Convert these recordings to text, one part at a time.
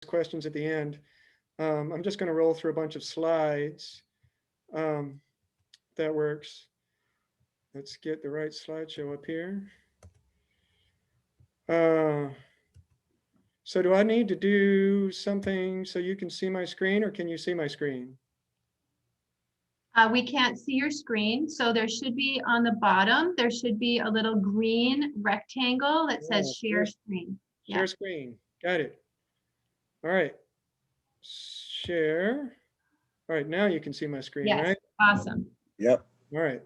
questions at the end. I'm just going to roll through a bunch of slides. Um, that works. Let's get the right slideshow up here. Uh, so do I need to do something so you can see my screen, or can you see my screen? We can't see your screen, so there should be on the bottom, there should be a little green rectangle that says share screen. Share Yeah. screen. Got it. All right. Share. All right, now you can see my screen, Yes. right? Awesome. Yep. All right.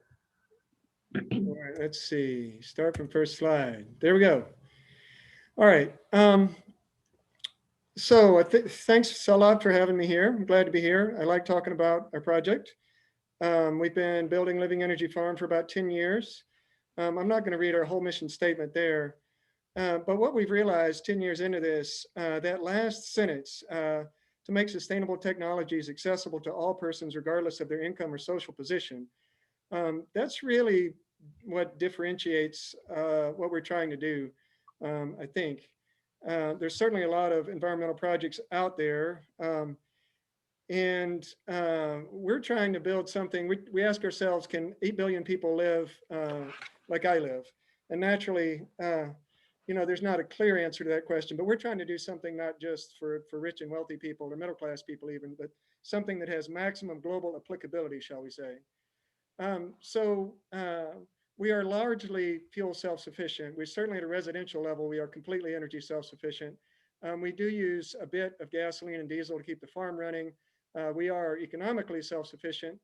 All right, let's see. Start from first slide. There we go. All right. So thanks a lot for having me here. I'm glad to be here. I like talking about our project. We've been building Living Energy Farm for about 10 years. I'm not going to read our whole mission statement there, but what we've realized 10 years into this, that last sentence, to make sustainable technologies accessible to all persons regardless of their income or social position, that's really what differentiates what we're trying to do, I think. There's certainly a lot of environmental projects out there, and we're trying to build something. We ask ourselves, can 8 billion people live like I live? And naturally, there's not a clear answer to that question, but we're trying to do something not just for rich and wealthy people or middle class people even, but something that has maximum global applicability, shall we say. So we are largely fuel self-sufficient. We certainly at a residential level, we are completely energy self-sufficient. We do use a bit of gasoline and diesel to keep the farm running. We are economically self-sufficient.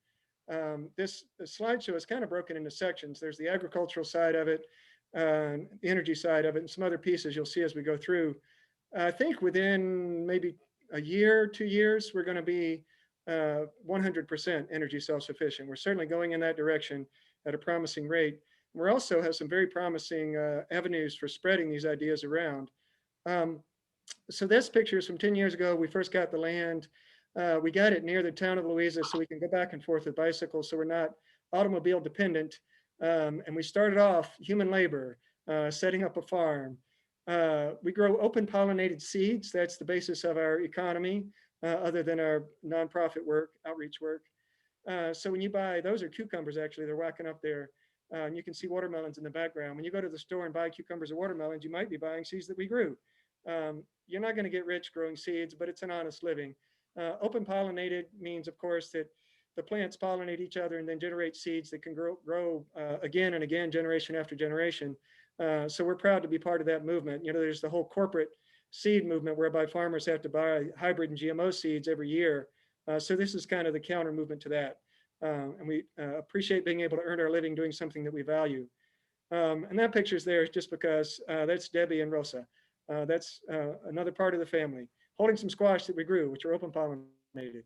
This slideshow is kind of broken into sections. There's the agricultural side of it, the energy side of it, and some other pieces you'll see as we go through. I think within maybe a year, 2 years, we're going to be 100% energy self-sufficient. We're certainly going in that direction at a promising rate. We also have some very promising avenues for spreading these ideas around. So this picture is from 10 years ago. We first got the land. We got it near the town of Louisa so we can go back and forth with bicycles so we're not automobile dependent. And we started off human labor, setting up a farm. We grow open pollinated seeds. That's the basis of our economy, other than our nonprofit work, outreach work. So when you buy, those are cucumbers actually, they're whacking up there. And you can see watermelons in the background. When you go to the store and buy cucumbers or watermelons, you might be buying seeds that we grew. You're not going to get rich growing seeds, but it's an honest living. Open pollinated means, of course, that the plants pollinate each other and then generate seeds that can grow again and again, generation after generation. So we're proud to be part of that movement. There's the whole corporate seed movement whereby farmers have to buy hybrid and GMO seeds every year. So this is kind of the counter movement to that. And we appreciate being able to earn our living doing something that we value. And that picture's there just because that's Debbie and Rosa. That's another part of the family, holding some squash that we grew, which are open pollinated.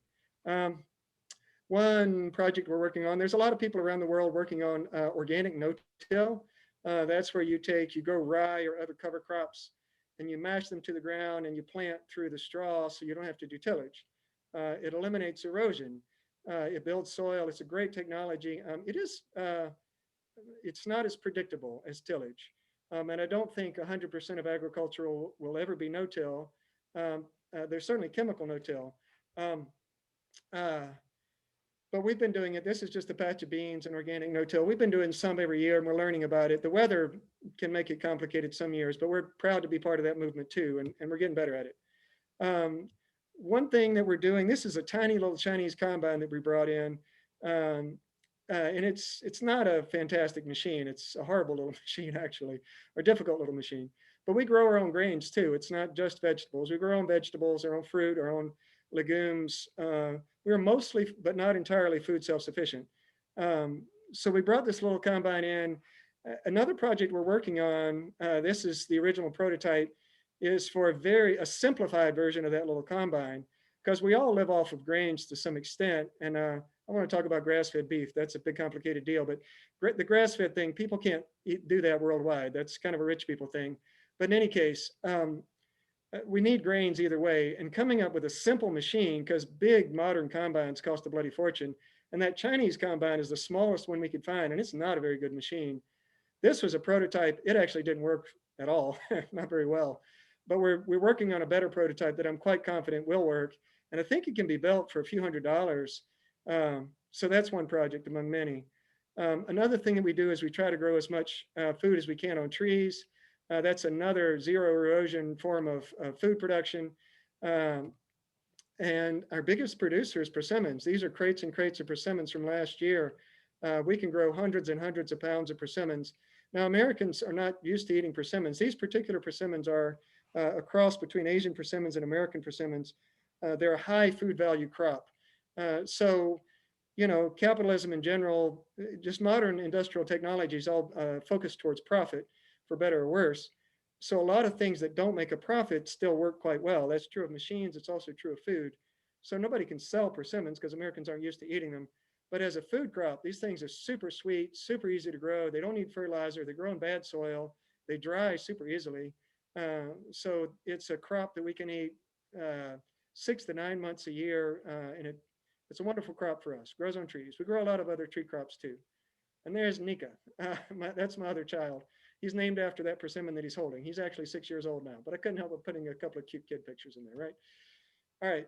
One project we're working on, there's a lot of people around the world working on organic no-till. That's where you grow rye or other cover crops and you mash them to the ground and you plant through the straw so you don't have to do tillage. It eliminates erosion. It builds soil. It's a great technology. It's not as predictable as tillage. And I don't think 100% of agriculture will ever be no-till. There's certainly chemical no-till. But we've been doing it. This is just a patch of beans and organic no-till. We've been doing some every year and we're learning about it. The weather can make it complicated some years, but we're proud to be part of that movement too, and we're getting better at it. One thing that we're doing, this is a tiny little Chinese combine that we brought in. And it's not a fantastic machine. It's a horrible little machine actually, or difficult little machine. But we grow our own grains too. It's not just vegetables. We grow our own vegetables, our own fruit, our own legumes. We're mostly, but not entirely, food self-sufficient. So we brought this little combine in. Another project we're working on, this is the original prototype, is for a simplified version of that little combine, because we all live off of grains to some extent. And I want to talk about grass-fed beef. That's a big complicated deal, but the grass-fed thing, people can't do that worldwide. That's kind of a rich people thing. But in any case, we need grains either way, and coming up with a simple machine, because big modern combines cost a bloody fortune. And that Chinese combine is the smallest one we could find, and it's not a very good machine. This was a prototype. It actually didn't work at all, not very well. but we're working on a better prototype that I'm quite confident will work. And I think it can be built for a few $100s. So that's one project among many. Another thing that we do is we try to grow as much food as we can on trees. That's another zero erosion form of food production. Um, and our biggest producer is persimmons. These are crates and crates of persimmons from last year. We can grow hundreds and hundreds of pounds of persimmons. Now, Americans are not used to eating persimmons. These particular persimmons are a cross between Asian persimmons and American persimmons. They're a high food value crop. So, you know, capitalism in general, just modern industrial technologies all focused towards profit, for better or worse. So a lot of things that don't make a profit still work quite well. That's true of machines. It's also true of food. So nobody can sell persimmons because Americans aren't used to eating them. But as a food crop, these things are super sweet, super easy to grow. They don't need fertilizer. They grow in bad soil. They dry super easily. So it's a crop that we can eat 6 to 9 months a year, and it's a wonderful crop for us. Grows on trees. We grow a lot of other tree crops too. And there's Nika. That's my other child. He's named after that persimmon that he's holding. He's actually 6 years old now, but I couldn't help but putting a couple of cute kid pictures in there, right? All right.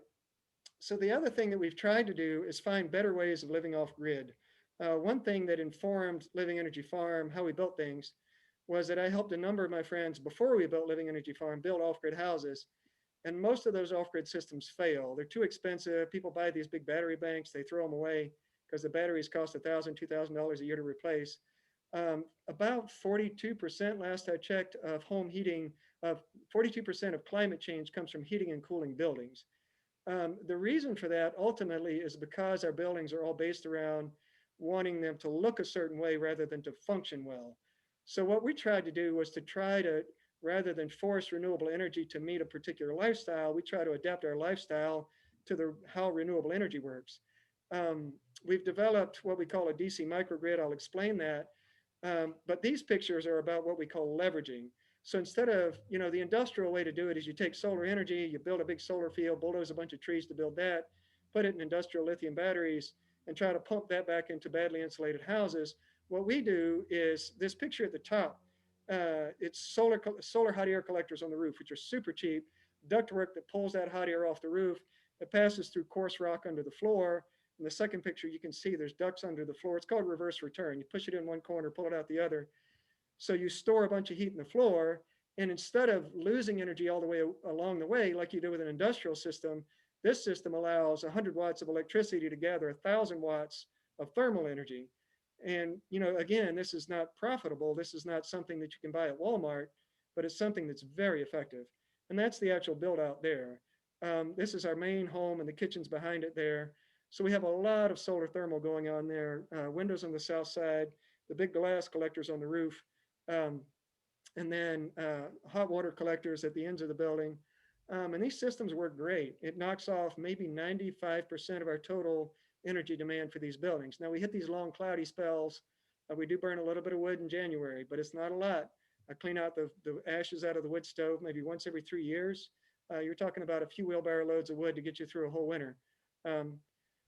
So the other thing that we've tried to do is find better ways of living off grid. One thing that informed Living Energy Farm, how we built things, was that I helped a number of my friends before we built Living Energy Farm build off-grid houses. And most of those off-grid systems fail. They're too expensive. People buy these big battery banks, they throw them away because the batteries cost $1,000, $2,000 a year to replace. About 42% last I checked of home heating, 42% of climate change comes from heating and cooling buildings. The reason for that ultimately is because our buildings are all based around wanting them to look a certain way rather than to function well. So what we tried to do was to try to, rather than force renewable energy to meet a particular lifestyle, we try to adapt our lifestyle to how renewable energy works. We've developed what we call a DC microgrid. I'll explain that. But these pictures are about what we call leveraging. So instead of, you know, the industrial way to do it is you take solar energy, you build a big solar field, bulldoze a bunch of trees to build that, put it in industrial lithium batteries, and try to pump that back into badly insulated houses. What we do is this picture at the top. It's solar hot air collectors on the roof, which are super cheap, ductwork that pulls that hot air off the roof. It passes through coarse rock under the floor. In the second picture, you can see there's ducts under the floor. It's called reverse return. You push it in one corner, pull it out the other. So you store a bunch of heat in the floor, and instead of losing energy all the way along the way, like you do with an industrial system, this system allows 100 watts of electricity to gather 1,000 watts of thermal energy. And, you know, again, this is not profitable. This is not something that you can buy at Walmart, but it's something that's very effective. And that's the actual build out there. This is our main home, and the kitchen's behind it there. So we have a lot of solar thermal going on there. Windows on the south side, the big glass collectors on the roof, and then hot water collectors at the ends of the building. And these systems work great. It knocks off maybe 95% of our total energy demand for these buildings. Now we hit these long cloudy spells. We do burn a little bit of wood in January, but it's not a lot. I clean out the ashes out of the wood stove maybe once every 3 years. You're talking about a few wheelbarrow loads of wood to get you through a whole winter.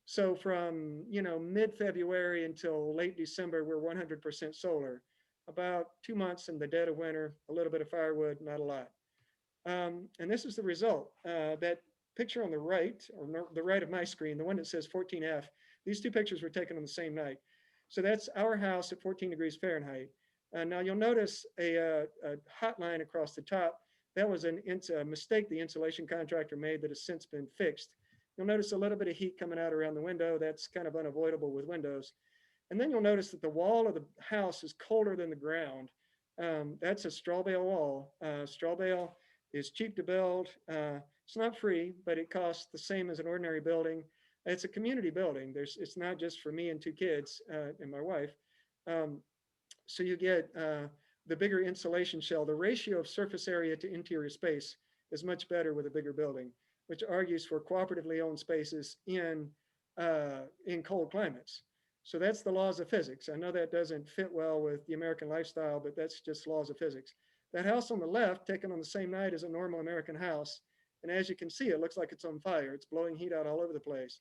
So from, you know, mid-February until late December, we're 100% solar. About 2 months in the dead of winter, a little bit of firewood, not a lot. And this is the result. That picture on the right, or the right of my screen, the one that says 14F, these two pictures were taken on the same night. So that's our house at 14 degrees Fahrenheit. Now you'll notice a hot line across the top. That was a mistake the insulation contractor made that has since been fixed. You'll notice a little bit of heat coming out around the window. That's kind of unavoidable with windows. And then you'll notice that the wall of the house is colder than the ground. That's a straw bale wall. Straw bale is cheap to build. It's not free, but it costs the same as an ordinary building. It's a community building. It's not just for me and 2 kids and my wife. So you get the bigger insulation shell. The ratio of surface area to interior space is much better with a bigger building, which argues for cooperatively owned spaces in cold climates. So that's the laws of physics. I know that doesn't fit well with the American lifestyle, but that's just laws of physics. That house on the left, taken on the same night as a normal American house. And as you can see, it looks like it's on fire. It's blowing heat out all over the place.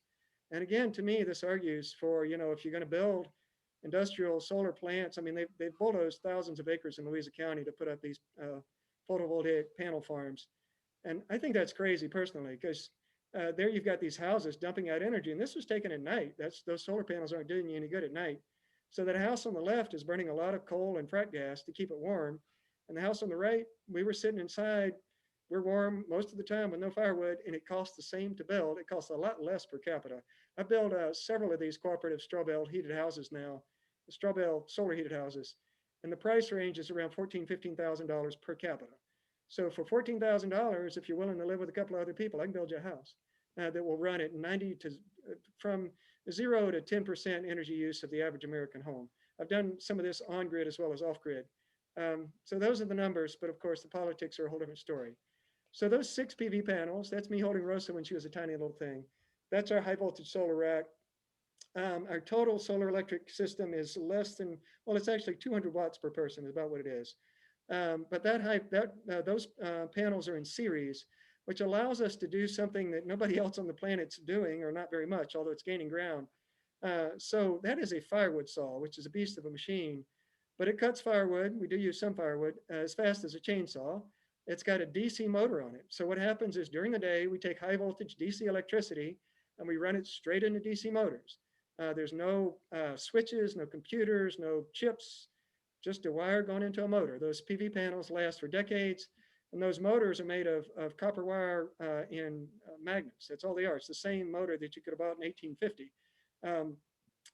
And again, to me, this argues for, you know, if you're going to build industrial solar plants, I mean, they've bulldozed thousands of acres in Louisa County to put up these photovoltaic panel farms. And I think that's crazy personally, because there you've got these houses dumping out energy, and this was taken at night. Those solar panels aren't doing you any good at night. So that house on the left is burning a lot of coal and frack gas to keep it warm, and the house on the right, we were sitting inside. We're warm most of the time with no firewood, and it costs the same to build. It costs a lot less per capita. I've built several of these cooperative straw bale heated houses now, straw bale solar heated houses, and the price range is around $14,000-$15,000 per capita. So for $14,000, if you're willing to live with a couple of other people, I can build you a house that will run at 90 to from 0 to 10% energy use of the average American home. I've done some of this on grid as well as off grid. So those are the numbers, but of course the politics are a whole different story. So those 6 PV panels, that's me holding Rosa when she was a tiny little thing. That's our high voltage solar rack. Our total solar electric system is less than, well, it's actually 200 watts per person is about what it is. But those panels are in series, which allows us to do something that nobody else on the planet's doing, or not very much, although it's gaining ground. So that is a firewood saw, which is a beast of a machine, but it cuts firewood. We do use some firewood as fast as a chainsaw. It's got a DC motor on it. So what happens is during the day, we take high voltage DC electricity and we run it straight into DC motors. There's no switches, no computers, no chips, just a wire going into a motor. Those PV panels last for decades, and those motors are made of copper wire and magnets. That's all they are. It's the same motor that you could have bought in 1850.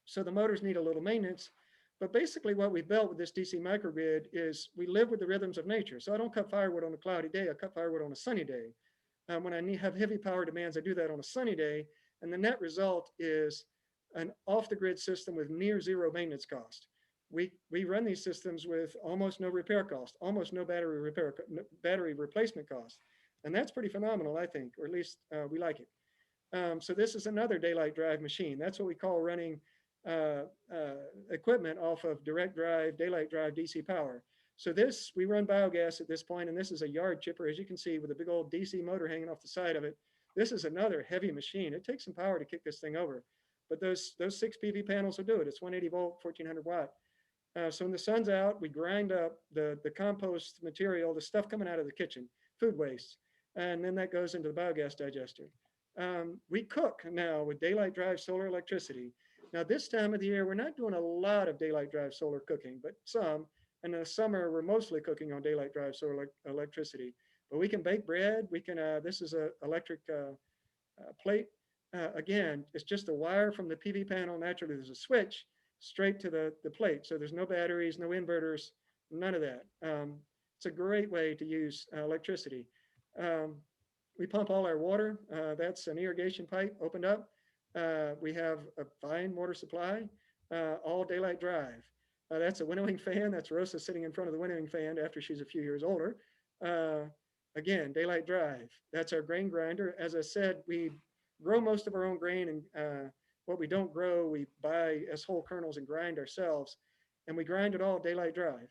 So the motors need a little maintenance, but basically what we built with this DC microgrid is we live with the rhythms of nature. So I don't cut firewood on a cloudy day, I cut firewood on a sunny day. When I have heavy power demands, I do that on a sunny day, and the net result is an off-the-grid system with near zero maintenance cost. We run these systems with almost no repair cost, almost no battery replacement cost. And that's pretty phenomenal, I think, or at least we like it. So this is another daylight drive machine. That's what we call running equipment off of direct drive, daylight drive DC power. So this, we run biogas at this point, and this is a yard chipper, as you can see, with a big old DC motor hanging off the side of it. This is another heavy machine. It takes some power to kick this thing over, but those 6 PV panels will do it. It's 180 volt, 1400 watt. So when the sun's out, we grind up the compost material, the stuff coming out of the kitchen, food waste, and then that goes into the biogas digester. We cook now with daylight drive solar electricity. Now this time of the year, we're not doing a lot of daylight drive solar cooking, but some. And in the summer, we're mostly cooking on daylight drive solar electricity. But we can bake bread. We can. This is an electric plate. Again, it's just a wire from the PV panel. Naturally, there's a switch straight to the plate. So there's no batteries, no inverters, none of that. It's a great way to use electricity. We pump all our water. That's an irrigation pipe opened up. We have a fine water supply, all daylight drive. That's a winnowing fan. That's Rosa sitting in front of the winnowing fan after she's a few years older. Again, daylight drive. That's our grain grinder. As I said, we grow most of our own grain, and what we don't grow, we buy as whole kernels and grind ourselves, and we grind it all daylight drive.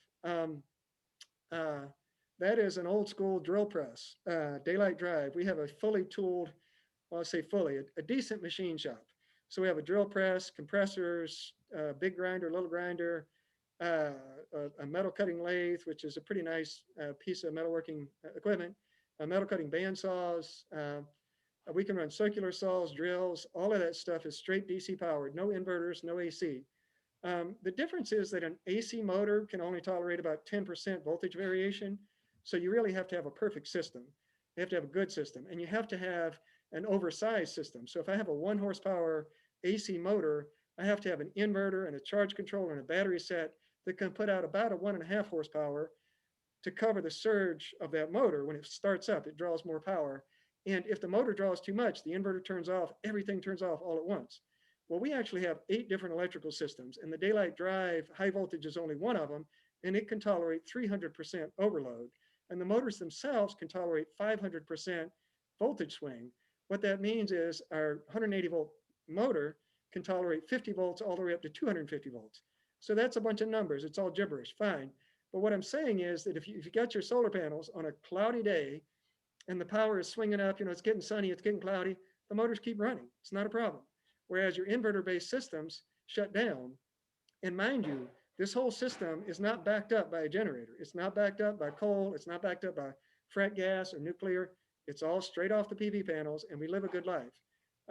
That is an old school drill press, daylight drive. We have a fully tooled, well, I'll say fully, a decent machine shop. So we have a drill press, compressors, big grinder, little grinder, a metal cutting lathe, which is a pretty nice piece of metalworking equipment, metal cutting band saws. We can run circular saws, drills, all of that stuff is straight DC powered, no inverters, no AC. The difference is that an AC motor can only tolerate about 10% voltage variation. So you really have to have a perfect system. You have to have a good system, and you have to have an oversized system. So if I have a 1 horsepower AC motor, I have to have an inverter and a charge controller and a battery set that can put out about a 1.5 horsepower to cover the surge of that motor. When it starts up, it draws more power. And if the motor draws too much, the inverter turns off, everything turns off all at once. Well, we actually have 8 different electrical systems, and the daylight drive high voltage is only one of them, and it can tolerate 300% overload. And the motors themselves can tolerate 500% voltage swing. What that means is our 180 volt motor can tolerate 50 volts all the way up to 250 volts. So that's a bunch of numbers. It's all gibberish, fine. But what I'm saying is that if you got your solar panels on a cloudy day and the power is swinging up, it's getting sunny, it's getting cloudy, the motors keep running. It's not a problem. Whereas your inverter-based systems shut down. And mind you, This whole system is not backed up by a generator. It's not backed up by coal. It's not backed up by frack gas or nuclear. It's all straight off the PV panels, and we live a good life.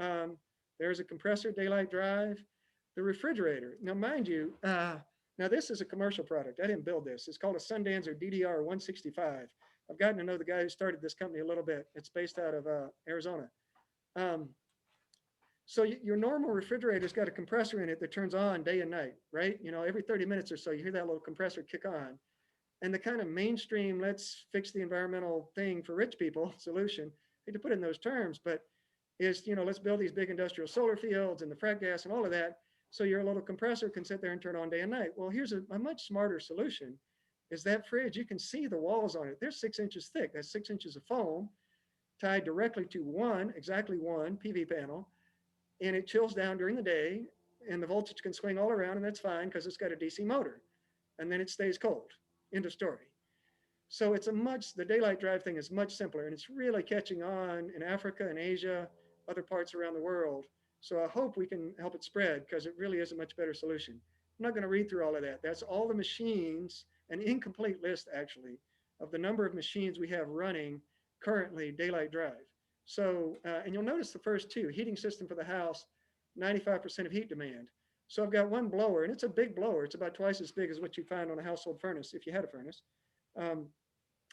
Um, there's a compressor, daylight drive, the refrigerator. Now, mind you, now this is a commercial product. I didn't build this. It's called a Sundancer DDR 165. I've gotten to know the guy who started this company a little bit. It's based out of Arizona. Um, so your normal refrigerator's got a compressor in it that turns on day and night, right? You know, every 30 minutes or so, you hear that little compressor kick on. And the kind of mainstream, let's fix the environmental thing for rich people solution, I hate to put it in those terms, but is, you know, let's build these big industrial solar fields and the frack gas and all of that. So your little compressor can sit there and turn on day and night. Well, here's a much smarter solution is that fridge, you can see the walls on it. They're 6 inches thick. That's 6 inches of foam tied directly to exactly one PV panel. And it chills down during the day and the voltage can swing all around and that's fine because it's got a DC motor and then it stays cold. End of story. So the daylight drive thing is much simpler and it's really catching on in Africa and Asia, other parts around the world. So I hope we can help it spread because it really is a much better solution. I'm not going to read through all of that. That's all the machines, an incomplete list actually, of the number of machines we have running currently daylight drive. So, and you'll notice the first two, heating system for the house, 95% of heat demand. So I've got one blower, and it's a big blower. It's about twice as big as what you find on a household furnace, if you had a furnace. And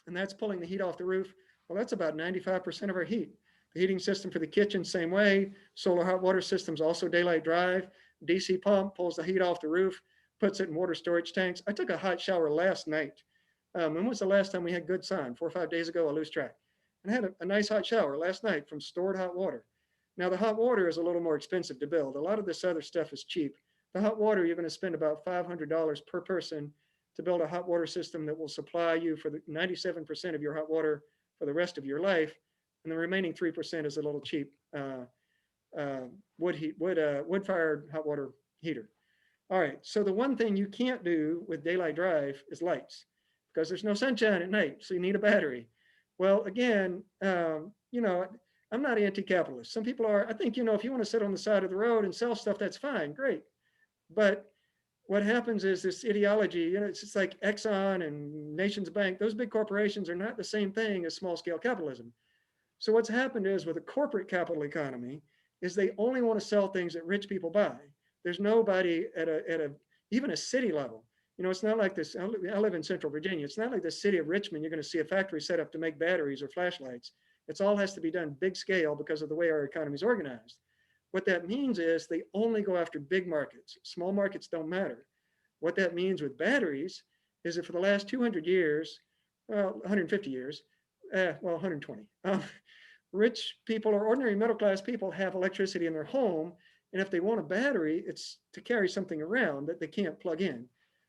that's pulling the heat off the roof. Well, that's about 95% of our heat. The heating system for the kitchen, same way. Solar hot water systems, also daylight drive. DC pump pulls the heat off the roof, puts it in water storage tanks. I took a hot shower last night. When was the last time we had good sun? 4 or 5 days ago, I lose track. And I had a nice hot shower last night from stored hot water. Now the hot water is a little more expensive to build. A lot of this other stuff is cheap. The hot water, you're going to spend about $500 per person to build a hot water system that will supply you for the 97% of your hot water for the rest of your life. And the remaining 3% is a little cheap wood-fired hot water heater. All right, so the one thing you can't do with daylight drive is lights because there's no sunshine at night, so you need a battery. Well, again, you know, I'm not anti-capitalist. Some people are. I think, you know, if you want to sit on the side of the road and sell stuff, that's fine, great. But what happens is this ideology, you know, it's just like Exxon and Nations Bank, those big corporations are not the same thing as small-scale capitalism. So what's happened is with a corporate capital economy is they only want to sell things that rich people buy. There's nobody at even a city level. You know, it's not like this. I live in Central Virginia. It's not like the city of Richmond. You're going to see a factory set up to make batteries or flashlights. It all has to be done big scale because of the way our economy is organized. What that means is they only go after big markets. Small markets don't matter. What that means with batteries is that for the last 200 years, well, 150 years, well, 120, rich people or ordinary middle-class people have electricity in their home. And if they want a battery, it's to carry something around that they can't plug in.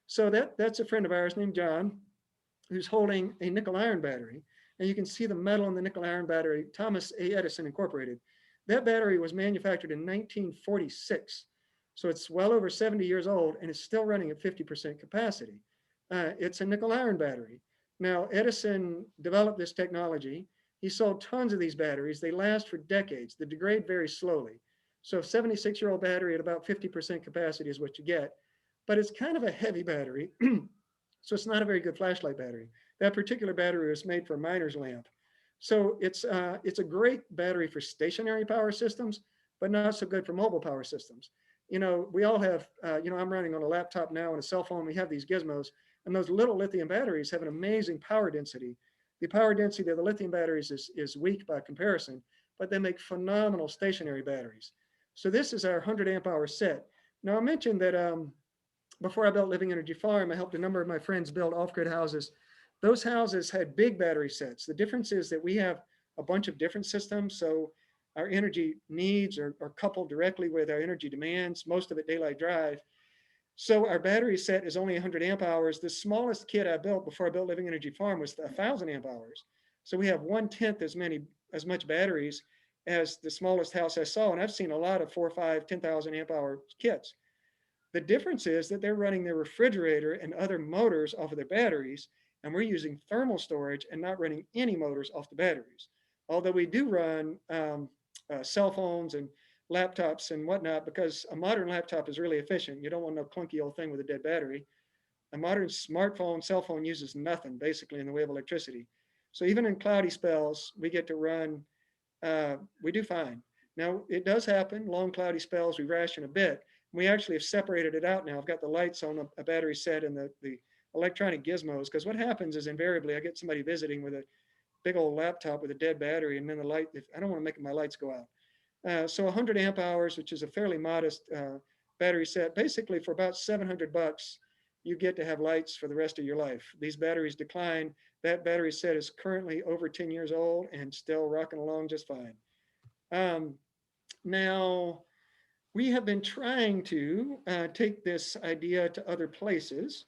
So that's a friend of ours named John, who's holding a nickel iron battery. And you can see the metal in the nickel iron battery, Thomas A. Edison Incorporated. That battery was manufactured in 1946. So it's well over 70 years old and it's still running at 50% capacity. It's a nickel iron battery. Now, Edison developed this technology. He sold tons of these batteries. They last for decades. They degrade very slowly. So a 76-year-old battery at about 50% capacity is what you get. But it's kind of a heavy battery. So it's not a very good flashlight battery. That particular battery was made for a miner's lamp. So it's a great battery for stationary power systems, but not so good for mobile power systems. You know, we all have, you know, I'm running on a laptop now and a cell phone. We have these gizmos, and those little lithium batteries have an amazing power density. The power density of the lithium batteries is weak by comparison, but they make phenomenal stationary batteries. So this is our 100 amp hour set. Now I mentioned that before I built Living Energy Farm, I helped a number of my friends build off-grid houses. Those houses had big battery sets. The difference is that we have a bunch of different systems. So our energy needs are coupled directly with our energy demands, most of it daylight drive. So our battery set is only 100 amp hours. The smallest kit I built before I built Living Energy Farm was 1,000 amp hours. So we have 1/10 as much batteries as the smallest house I saw. And I've seen a lot of 4, 5, 10,000 amp hour kits. The difference is that they're running their refrigerator and other motors off of their batteries, and we're using thermal storage and not running any motors off the batteries. Although we do run cell phones and laptops and whatnot, because a modern laptop is really efficient. You don't want no clunky old thing with a dead battery. a modern smartphone, cell phone uses nothing basically in the way of electricity. So even in cloudy spells, we get to run, we do fine. Now, it does happen, long cloudy spells, we ration a bit. We actually have separated it out now. I've got the lights on a battery set and the electronic gizmos, because what happens is invariably I get somebody visiting with a big old laptop with a dead battery, and then the light, I don't want to make my lights go out. So 100 amp hours, which is a fairly modest battery set, basically for about $700, you get to have lights for the rest of your life. These batteries decline. That battery set is currently over 10 years old and still rocking along just fine. Now, we have been trying to take this idea to other places.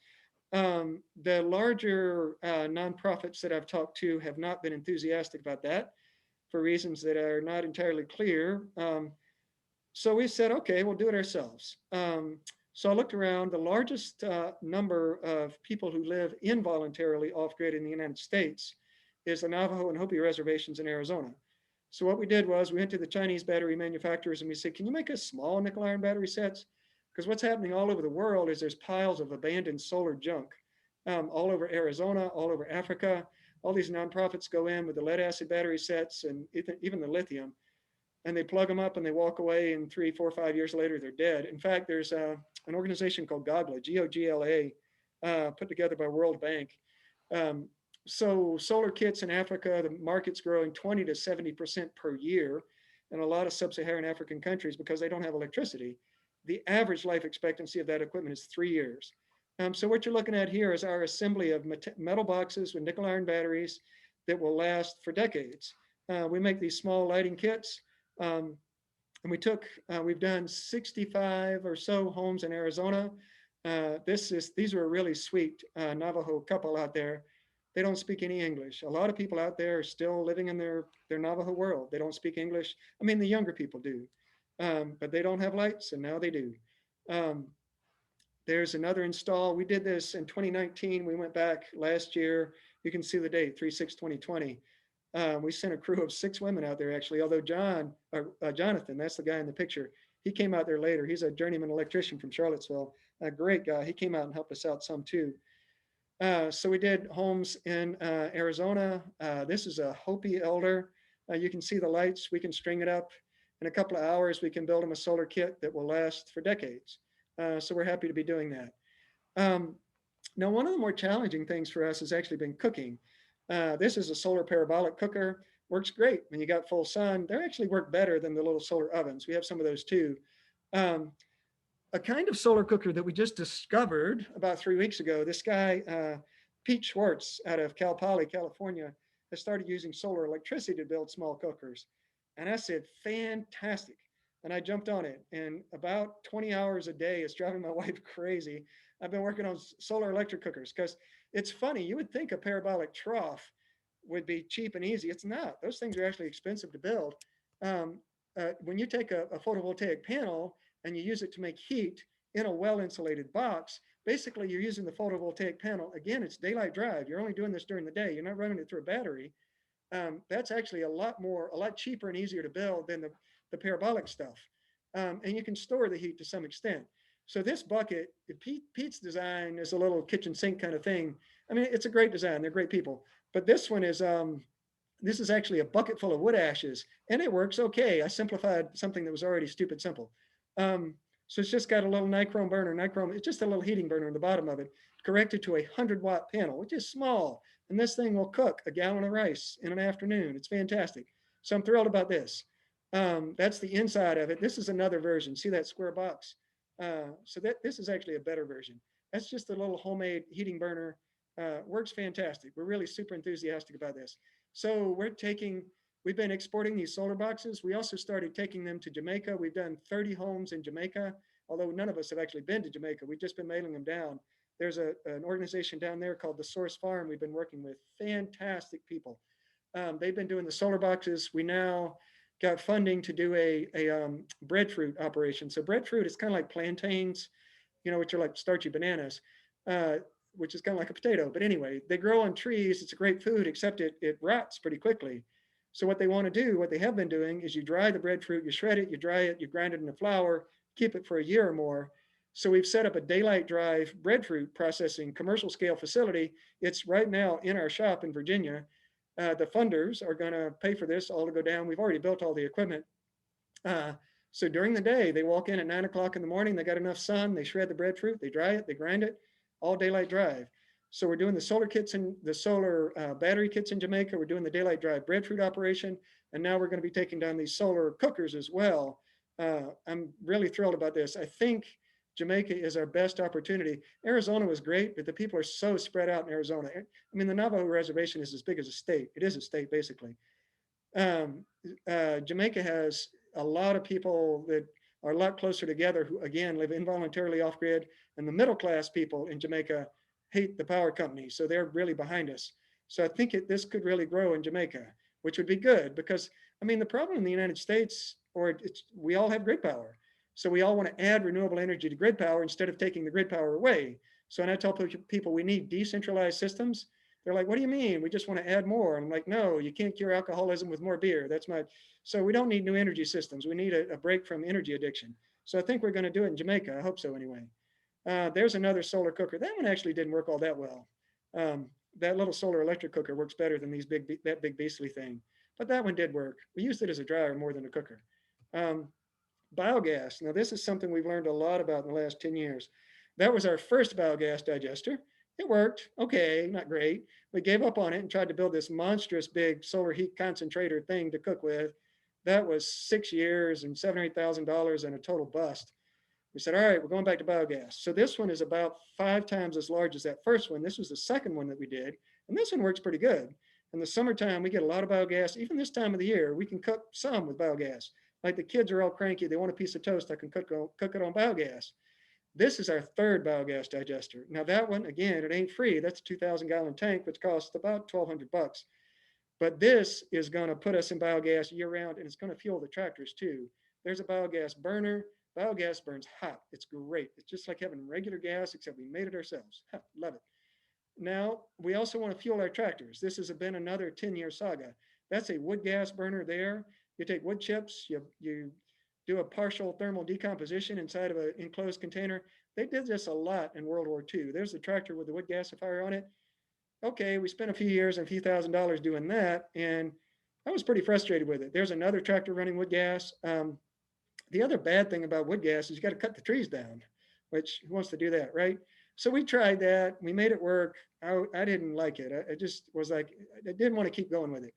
The larger nonprofits that I've talked to have not been enthusiastic about that for reasons that are not entirely clear. So we said, okay, we'll do it ourselves. So I looked around. The largest number of people who live involuntarily off-grid in the United States is the Navajo and Hopi reservations in Arizona. So what we did was we went to the Chinese battery manufacturers and we said, can you make us small nickel iron battery sets? Because what's happening all over the world is there's piles of abandoned solar junk all over Arizona, all over Africa. All these nonprofits go in with the lead acid battery sets and even the lithium, and they plug them up and they walk away, and 3, 4, 5 years later, they're dead. In fact, there's an organization called GOGLA, G-O-G-L-A, put together by World Bank. So solar kits in Africa, the market's growing 20 to 70% per year in a lot of sub-Saharan African countries because they don't have electricity. The average life expectancy of that equipment is 3 years. So what you're looking at here is our assembly of metal boxes with nickel iron batteries that will last for decades. We make these small lighting kits. And we've done 65 or so homes in Arizona. These are a really sweet Navajo couple out there. They don't speak any English. A lot of people out there are still living in their Navajo world. They don't speak English. I mean, the younger people do, but they don't have lights, and now they do. There's another install. We did this in 2019. We went back last year. You can see the date, 3/6/2020. We sent a crew of 6 women out there, actually, although Jonathan, that's the guy in the picture, he came out there later. He's a journeyman electrician from Charlottesville, a great guy. He came out and helped us out some too. So we did homes in Arizona. This is a Hopi elder. You can see the lights. We can string it up. In a couple of hours, we can build them a solar kit that will last for decades. So we're happy to be doing that. Now, one of the more challenging things for us has actually been cooking. This is a solar parabolic cooker. Works great when you got full sun. They actually work better than the little solar ovens. We have some of those too. A kind of solar cooker that we just discovered about 3 weeks ago. This guy, Pete Schwartz out of Cal Poly, California, has started using solar electricity to build small cookers. And I said, fantastic. And I jumped on it. And about 20 hours a day, it's driving my wife crazy. I've been working on solar electric cookers because it's funny. You would think a parabolic trough would be cheap and easy. It's not. Those things are actually expensive to build. When you take a photovoltaic panel and you use it to make heat in a well-insulated box, basically you're using the photovoltaic panel. Again, it's daylight drive. You're only doing this during the day. You're not running it through a battery. That's actually a lot cheaper and easier to build than the parabolic stuff. And you can store the heat to some extent. So this bucket, Pete's design is a little kitchen sink kind of thing. I mean, it's a great design. They're great people. But this one is, this is actually a bucket full of wood ashes, and it works okay. I simplified something that was already stupid simple. So it's just got a little nichrome burner. It's just a little heating burner in the bottom of it, connected to a 100-watt panel, which is small. And this thing will cook a gallon of rice in an afternoon. It's fantastic. So I'm thrilled about this. That's the inside of it. This is another version. See that square box? So this is actually a better version. That's just a little homemade heating burner. Works fantastic. We're really super enthusiastic about this. So we've been exporting these solar boxes. We also started taking them to Jamaica. We've done 30 homes in Jamaica, although none of us have actually been to Jamaica. We've just been mailing them down. There's an organization down there called the Source Farm we've been working with. Fantastic people. They've been doing the solar boxes. We now got funding to do a breadfruit operation. So breadfruit is kind of like plantains, which are like starchy bananas, which is kind of like a potato. But anyway, they grow on trees. It's a great food, except it rots pretty quickly. So what they want to do, what they have been doing, is you dry the breadfruit, you shred it, you dry it, you grind it into flour, keep it for a year or more. So we've set up a daylight drive breadfruit processing commercial scale facility. It's right now in our shop in Virginia. The funders are going to pay for this all to go down. We've already built all the equipment. Uh, so during the day, they walk in at 9 o'clock in the morning. They got enough sun. They shred the breadfruit. They dry it. They grind it. All daylight drive. So we're doing the solar kits and the solar battery kits in Jamaica. We're doing the daylight drive breadfruit operation, and now we're going to be taking down these solar cookers as well. I'm really thrilled about this. I think Jamaica is our best opportunity. Arizona was great, but the people are so spread out in Arizona. I mean, the Navajo reservation is as big as a state. It is a state, basically. Jamaica has a lot of people that are a lot closer together who, again, live involuntarily off grid. And the middle class people in Jamaica hate the power company. So they're really behind us. So I think this could really grow in Jamaica, which would be good because, I mean, the problem in the United States, we all have grid power. So we all want to add renewable energy to grid power instead of taking the grid power away. So when I tell people we need decentralized systems, they're like, what do you mean? We just want to add more. I'm like, no, you can't cure alcoholism with more beer. So we don't need new energy systems. We need a break from energy addiction. So I think we're going to do it in Jamaica. I hope so anyway. There's another solar cooker. That one actually didn't work all that well. That little solar electric cooker works better than that big beastly thing. But that one did work. We used it as a dryer more than a cooker. Biogas. Now, this is something we've learned a lot about in the last 10 years. That was our first biogas digester. It worked. Okay, not great. We gave up on it and tried to build this monstrous big solar heat concentrator thing to cook with. That was 6 years and $7,000 or $8,000 and a total bust. We said, all right, we're going back to biogas. So this one is about 5 times as large as that first one. This was the second one that we did. And this one works pretty good. In the summertime, we get a lot of biogas. Even this time of the year, we can cook some with biogas. Like the kids are all cranky. They want a piece of toast. I can cook it on biogas. This is our third biogas digester. Now that one, again, it ain't free. That's a 2,000-gallon tank, which costs about $1,200. But this is going to put us in biogas year round, and it's going to fuel the tractors too. There's a biogas burner. Biogas burns hot. It's great. It's just like having regular gas, except we made it ourselves. Love it. Now, we also want to fuel our tractors. This has been another 10-year saga. That's a wood gas burner there. You take wood chips, you do a partial thermal decomposition inside of an enclosed container. They did this a lot in World War II. There's the tractor with the wood gasifier on it. Okay, we spent a few years and a few $1,000s doing that, and I was pretty frustrated with it. There's another tractor running wood gas. The other bad thing about wood gas is you got to cut the trees down, which who wants to do that, right? So we tried that. We made it work. I didn't like it. I just was like, I didn't want to keep going with it.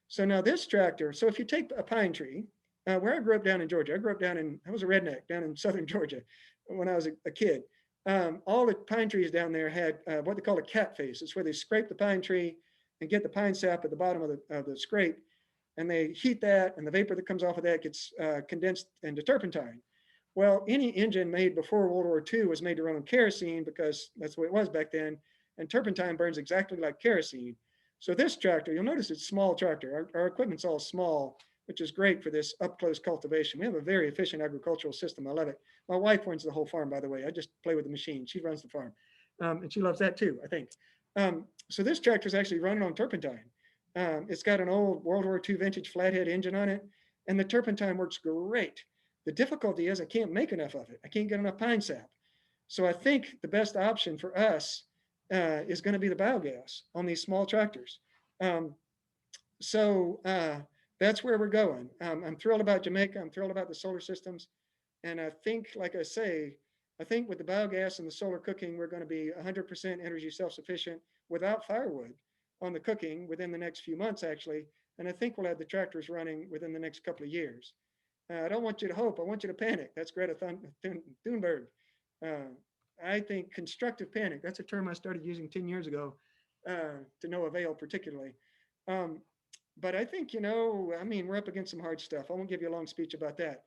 So now this tractor, so if you take a pine tree, where I grew up down in Georgia, I was a redneck down in southern Georgia when I was a kid. All the pine trees down there had what they call a cat face. It's where they scrape the pine tree and get the pine sap at the bottom of the scrape. And they heat that, and the vapor that comes off of that gets condensed into turpentine. Well, any engine made before World War II was made to run on kerosene because that's what it was back then. And turpentine burns exactly like kerosene. So this tractor, you'll notice it's a small tractor. Our equipment's all small, which is great for this up-close cultivation. We have a very efficient agricultural system. I love it. My wife runs the whole farm, by the way. I just play with the machine. She runs the farm. And she loves that too, I think. So this tractor is actually running on turpentine. It's got an old World War II vintage flathead engine on it, and the turpentine works great. The difficulty is I can't make enough of it. I can't get enough pine sap. So I think the best option for us is going to be the biogas on these small tractors. So that's where we're going. I'm thrilled about Jamaica. I'm thrilled about the solar systems. And I think, like I say, I think with the biogas and the solar cooking, we're going to be 100% energy self-sufficient without firewood on the cooking within the next few months, actually. And I think we'll have the tractors running within the next couple of years. I don't want you to hope. I want you to panic. That's Greta Thunberg. I think constructive panic. That's a term I started using 10 years ago to no avail, particularly. But I think, we're up against some hard stuff. I won't give you a long speech about that.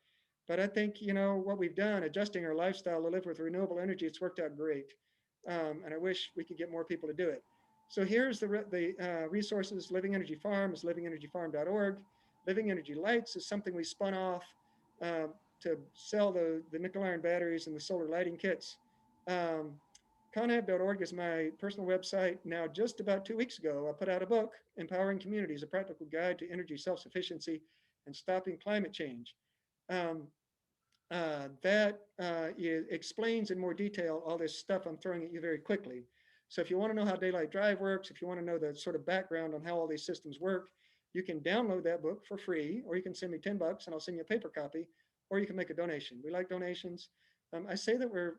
But I think, what we've done, adjusting our lifestyle to live with renewable energy, it's worked out great. And I wish we could get more people to do it. So here's the resources. Living Energy Farm is livingenergyfarm.org. Living Energy Lights is something we spun off to sell the nickel iron batteries and the solar lighting kits. Conhab.org is my personal website. Now, just about 2 weeks ago, I put out a book, Empowering Communities, a practical guide to energy self-sufficiency and stopping climate change. explains in more detail all this stuff I'm throwing at you very quickly. So if you want to know how daylight drive works, if you want to know the sort of background on how all these systems work, you can download that book for free, or you can send me $10 and I'll send you a paper copy, or you can make a donation. We like donations. I say that we're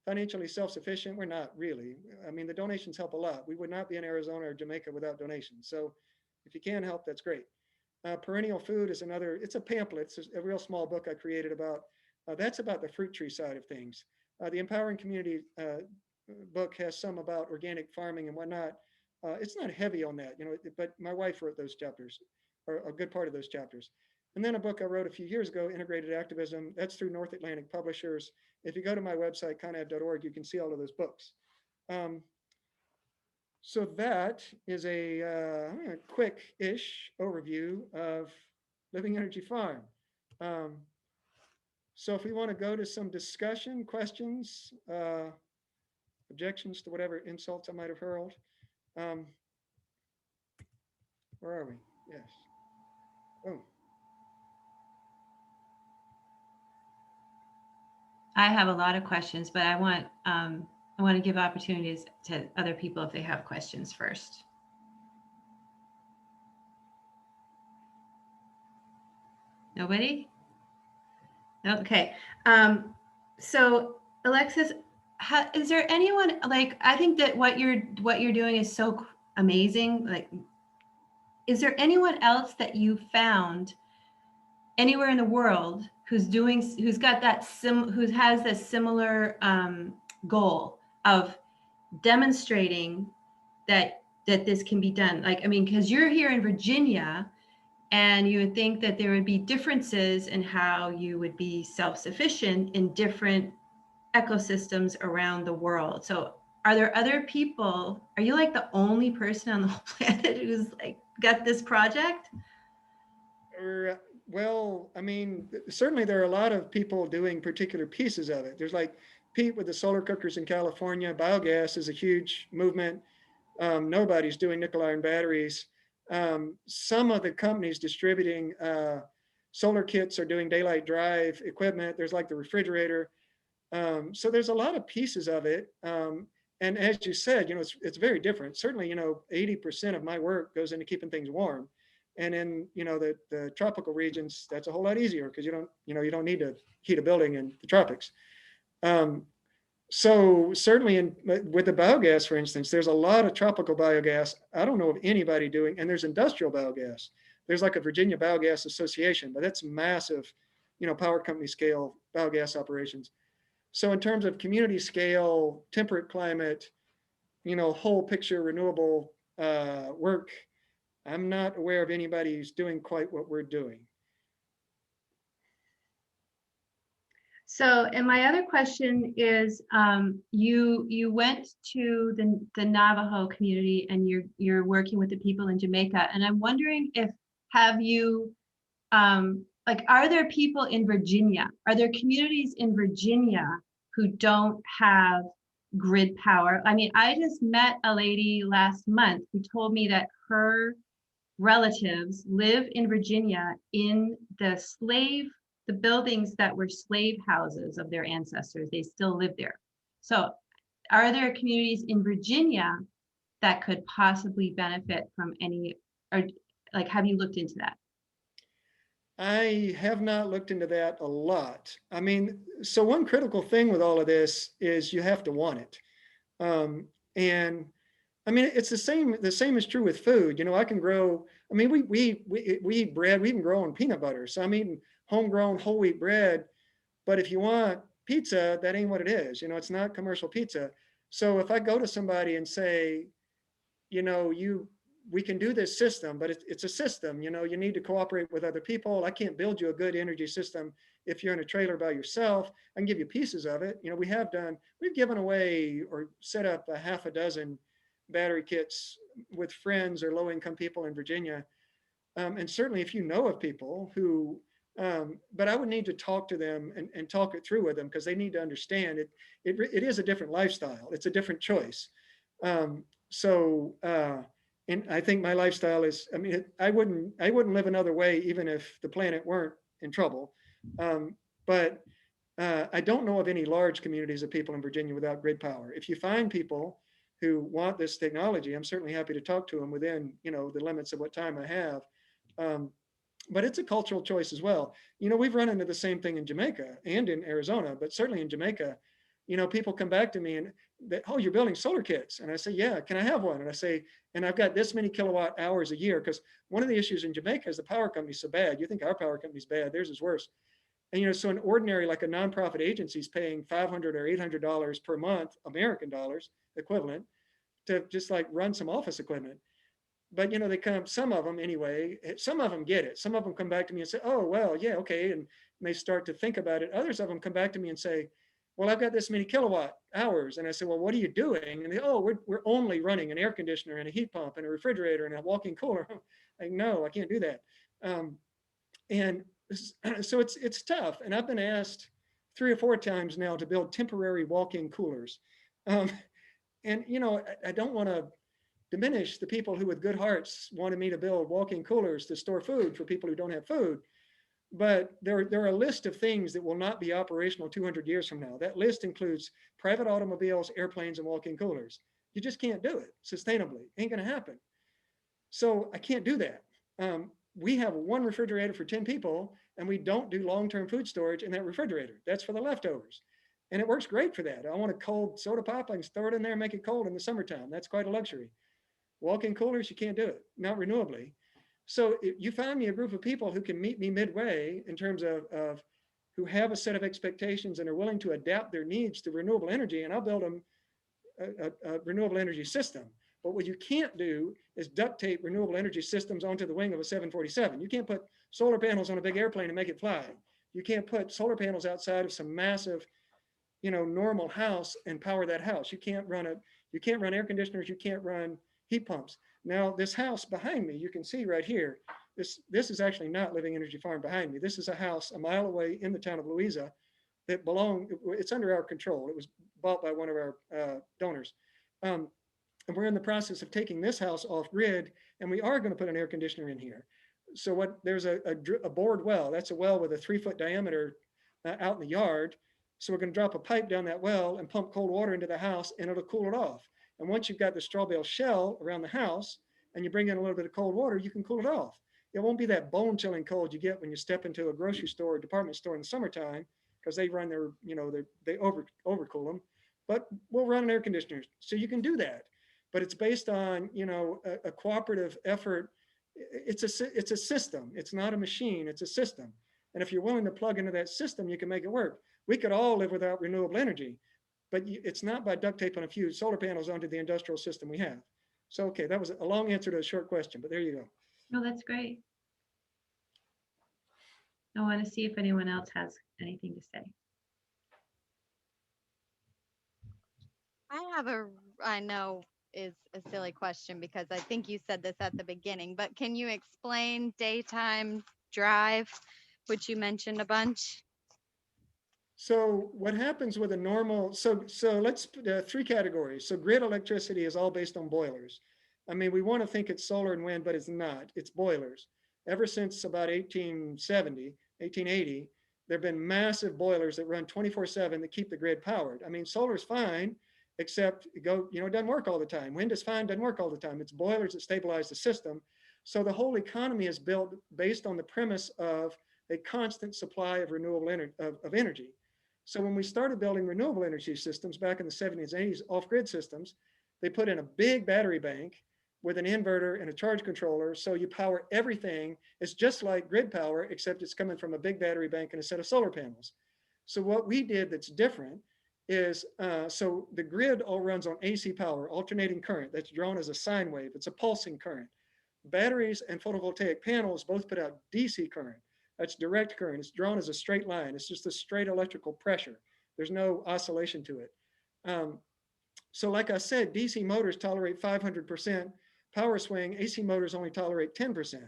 financially self-sufficient. We're not really. I mean, the donations help a lot. We would not be in Arizona or Jamaica without donations. So if you can help, that's great. Perennial Food is another, it's a pamphlet. It's a real small book I created about, that's about the fruit tree side of things. The Empowering Community book has some about organic farming and whatnot. It's not heavy on that, but my wife wrote those chapters, or a good part of those chapters. And then a book I wrote a few years ago, Integrated Activism, that's through North Atlantic Publishers. If you go to my website, conab.org, you can see all of those books. So that is a quick-ish overview of Living Energy Farm. So if we want to go to some discussion, questions, objections to whatever insults I might have hurled. Where are we? Yes. Oh. I have a lot of questions, but I want to give opportunities to other people if they have questions first. Nobody? Okay. So Alexis, is there anyone, like, I think that what you're doing is so amazing. Like, is there anyone else that you found anywhere in the world who's got that who has this similar goal of demonstrating that this can be done? Like, I mean, because you're here in Virginia, and you would think that there would be differences in how you would be self-sufficient in different ecosystems around the world. So are there other people? Are you like the only person on the whole planet who's like got this project? Well, I mean, certainly there are a lot of people doing particular pieces of it. There's like Pete with the solar cookers in California. Biogas is a huge movement. Nobody's doing nickel iron batteries. Some of the companies distributing solar kits are doing daylight drive equipment. There's like the refrigerator. So there's a lot of pieces of it. And as you said, it's very different. Certainly, 80% of my work goes into keeping things warm. And in, the tropical regions, that's a whole lot easier because you don't need to heat a building in the tropics. So certainly with the biogas, for instance, there's a lot of tropical biogas. I don't know of anybody doing, and there's industrial biogas. There's like a Virginia Biogas Association, but that's massive, power company scale biogas operations. So in terms of community scale, temperate climate, whole picture renewable work, I'm not aware of anybody who's doing quite what we're doing. So, and my other question is, you went to the Navajo community and you're working with the people in Jamaica, and I'm wondering if have you are there people in Virginia? Are there communities in Virginia who don't have grid power? I mean, I just met a lady last month who told me that her relatives live in Virginia in the buildings that were slave houses of their ancestors. They still live there. So are there communities in Virginia that could possibly benefit from or like, have you looked into that? I have not looked into that a lot. I mean, so one critical thing with all of this is you have to want it. And I mean, it's the same is true with food. I can grow, I mean, we eat bread, we even grow on peanut butter. So I'm eating homegrown whole wheat bread. But if you want pizza, that ain't what it is. It's not commercial pizza. So if I go to somebody and say, we can do this system, but it's a system, you need to cooperate with other people. I can't build you a good energy system if you're in a trailer by yourself. I can give you pieces of it. We've given away or set up a half a dozen battery kits with friends or low-income people in Virginia. And certainly if you know of people who, but I would need to talk to them and talk it through with them because they need to understand it is a different lifestyle. It's a different choice. And I think my lifestyle is, I wouldn't live another way even if the planet weren't in trouble. But I don't know of any large communities of people in Virginia without grid power. If you find people who want this technology, I'm certainly happy to talk to them within, the limits of what time I have. Um, but it's a cultural choice as well. We've run into the same thing in Jamaica and in Arizona, but certainly in Jamaica, people come back to me and oh, you're building solar kits. And I say, yeah, can I have one? And I say, and I've got this many kilowatt hours a year, because one of the issues in Jamaica is the power company's so bad. You think our power company's bad, theirs is worse. And so an ordinary, like a nonprofit agency is paying $500 or $800 per month, American dollars equivalent, to just like run some office equipment. But they come, some of them anyway, some of them get it. Some of them come back to me and say, oh, well, yeah, okay. And they start to think about it. Others of them come back to me and say, well, I've got this many kilowatt hours. And I say, well, what are you doing? And they, oh, we're only running an air conditioner and a heat pump and a refrigerator and a walk-in cooler. Like, no, I can't do that. And so it's tough. And I've been asked 3 or 4 times now to build temporary walk-in coolers. And, I don't want to diminish the people who with good hearts wanted me to build walk-in coolers to store food for people who don't have food. But there are a list of things that will not be operational 200 years from now. That list includes private automobiles, airplanes, and walk-in coolers. You just can't do it sustainably. Ain't going to happen. So I can't do that. We have one refrigerator for 10 people, and we don't do long-term food storage in that refrigerator. That's for the leftovers. And it works great for that. I want a cold soda pop, I can throw it in there and make it cold in the summertime. That's quite a luxury. Walk-in coolers, you can't do it, not renewably. So you find me a group of people who can meet me midway in terms of who have a set of expectations and are willing to adapt their needs to renewable energy, and I'll build them a renewable energy system. But what you can't do is duct tape renewable energy systems onto the wing of a 747. You can't put solar panels on a big airplane and make it fly. You can't put solar panels outside of some massive, normal house and power that house. You can't run air conditioners. You can't run heat pumps. Now, this house behind me, you can see right here, this is actually not Living Energy Farm behind me. This is a house a mile away in the town of Louisa that it's under our control. It was bought by one of our donors. And we're in the process of taking this house off grid, and we are going to put an air conditioner in here. So there's a bored well. That's a well with a 3-foot diameter out in the yard. So we're going to drop a pipe down that well and pump cold water into the house, and it'll cool it off. And once you've got the straw bale shell around the house and you bring in a little bit of cold water, you can cool it off. It won't be that bone chilling cold you get when you step into a grocery store or department store in the summertime, because they run they overcool them. But we'll run an air conditioner. So you can do that. But it's based on, a cooperative effort. It's a system. It's not a machine. It's a system. And if you're willing to plug into that system, you can make it work. We could all live without renewable energy, but it's not by duct taping a few solar panels onto the industrial system we have. So, okay, that was a long answer to a short question, but there you go. No, that's great. I want to see if anyone else has anything to say. I know is a silly question because I think you said this at the beginning, but can you explain daytime drive, which you mentioned a bunch? So what happens with a normal, so let's put 3 categories. So grid electricity is all based on boilers. I mean, we want to think it's solar and wind, but it's not. It's boilers. Ever since about 1870, 1880, there have been massive boilers that run 24/7 that keep the grid powered. I mean, solar's fine, except it doesn't work all the time. Wind is fine, doesn't work all the time. It's boilers that stabilize the system. So the whole economy is built based on the premise of a constant supply of renewable energy. So when we started building renewable energy systems back in the 70s and 80s, off-grid systems, they put in a big battery bank with an inverter and a charge controller. So you power everything. It's just like grid power, except it's coming from a big battery bank and a set of solar panels. So what we did that's different is, so the grid all runs on AC power, alternating current that's drawn as a sine wave. It's a pulsing current. Batteries and photovoltaic panels both put out DC current. That's direct current. It's drawn as a straight line. It's just a straight electrical pressure. There's no oscillation to it. So like I said, DC motors tolerate 500% power swing. AC motors only tolerate 10%.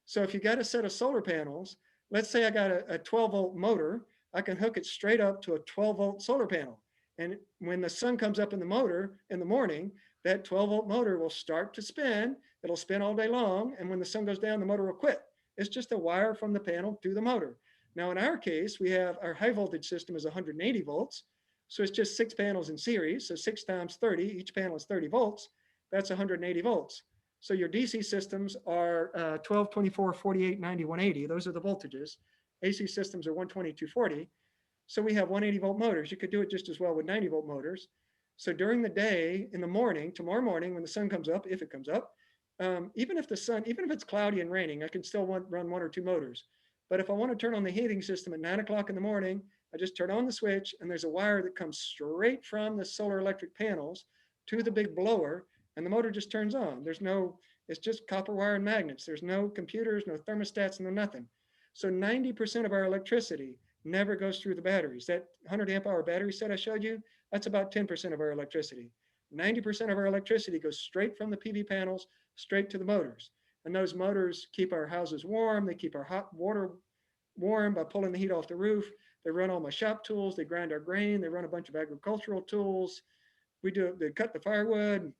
So if you got a set of solar panels, let's say I got a 12-volt motor, I can hook it straight up to a 12-volt solar panel. And when the sun comes up in the motor in the morning, that 12-volt motor will start to spin. It'll spin all day long. And when the sun goes down, the motor will quit. It's just a wire from the panel to the motor. Now, in our case, we have our high voltage system is 180 volts. So it's just 6 panels in series. So 6 times 30, each panel is 30 volts. That's 180 volts. So your DC systems are 12, 24, 48, 90, 180. Those are the voltages. AC systems are 120, 240. So we have 180 volt motors. You could do it just as well with 90 volt motors. So during the day, in the morning, tomorrow morning, when the sun comes up, if it comes up, even if it's cloudy and raining, I can still run 1 or 2 motors. But if I want to turn on the heating system at 9 o'clock in the morning, I just turn on the switch, and there's a wire that comes straight from the solar electric panels to the big blower, and the motor just turns on. It's just copper wire and magnets. There's no computers, no thermostats, no nothing. So 90% of our electricity never goes through the batteries. That 100 amp hour battery set I showed you, that's about 10% of our electricity. 90% of our electricity goes straight from the PV panels straight to the motors. And those motors keep our houses warm. They keep our hot water warm by pulling the heat off the roof. They run all my shop tools. They grind our grain. They run a bunch of agricultural tools. They cut the firewood,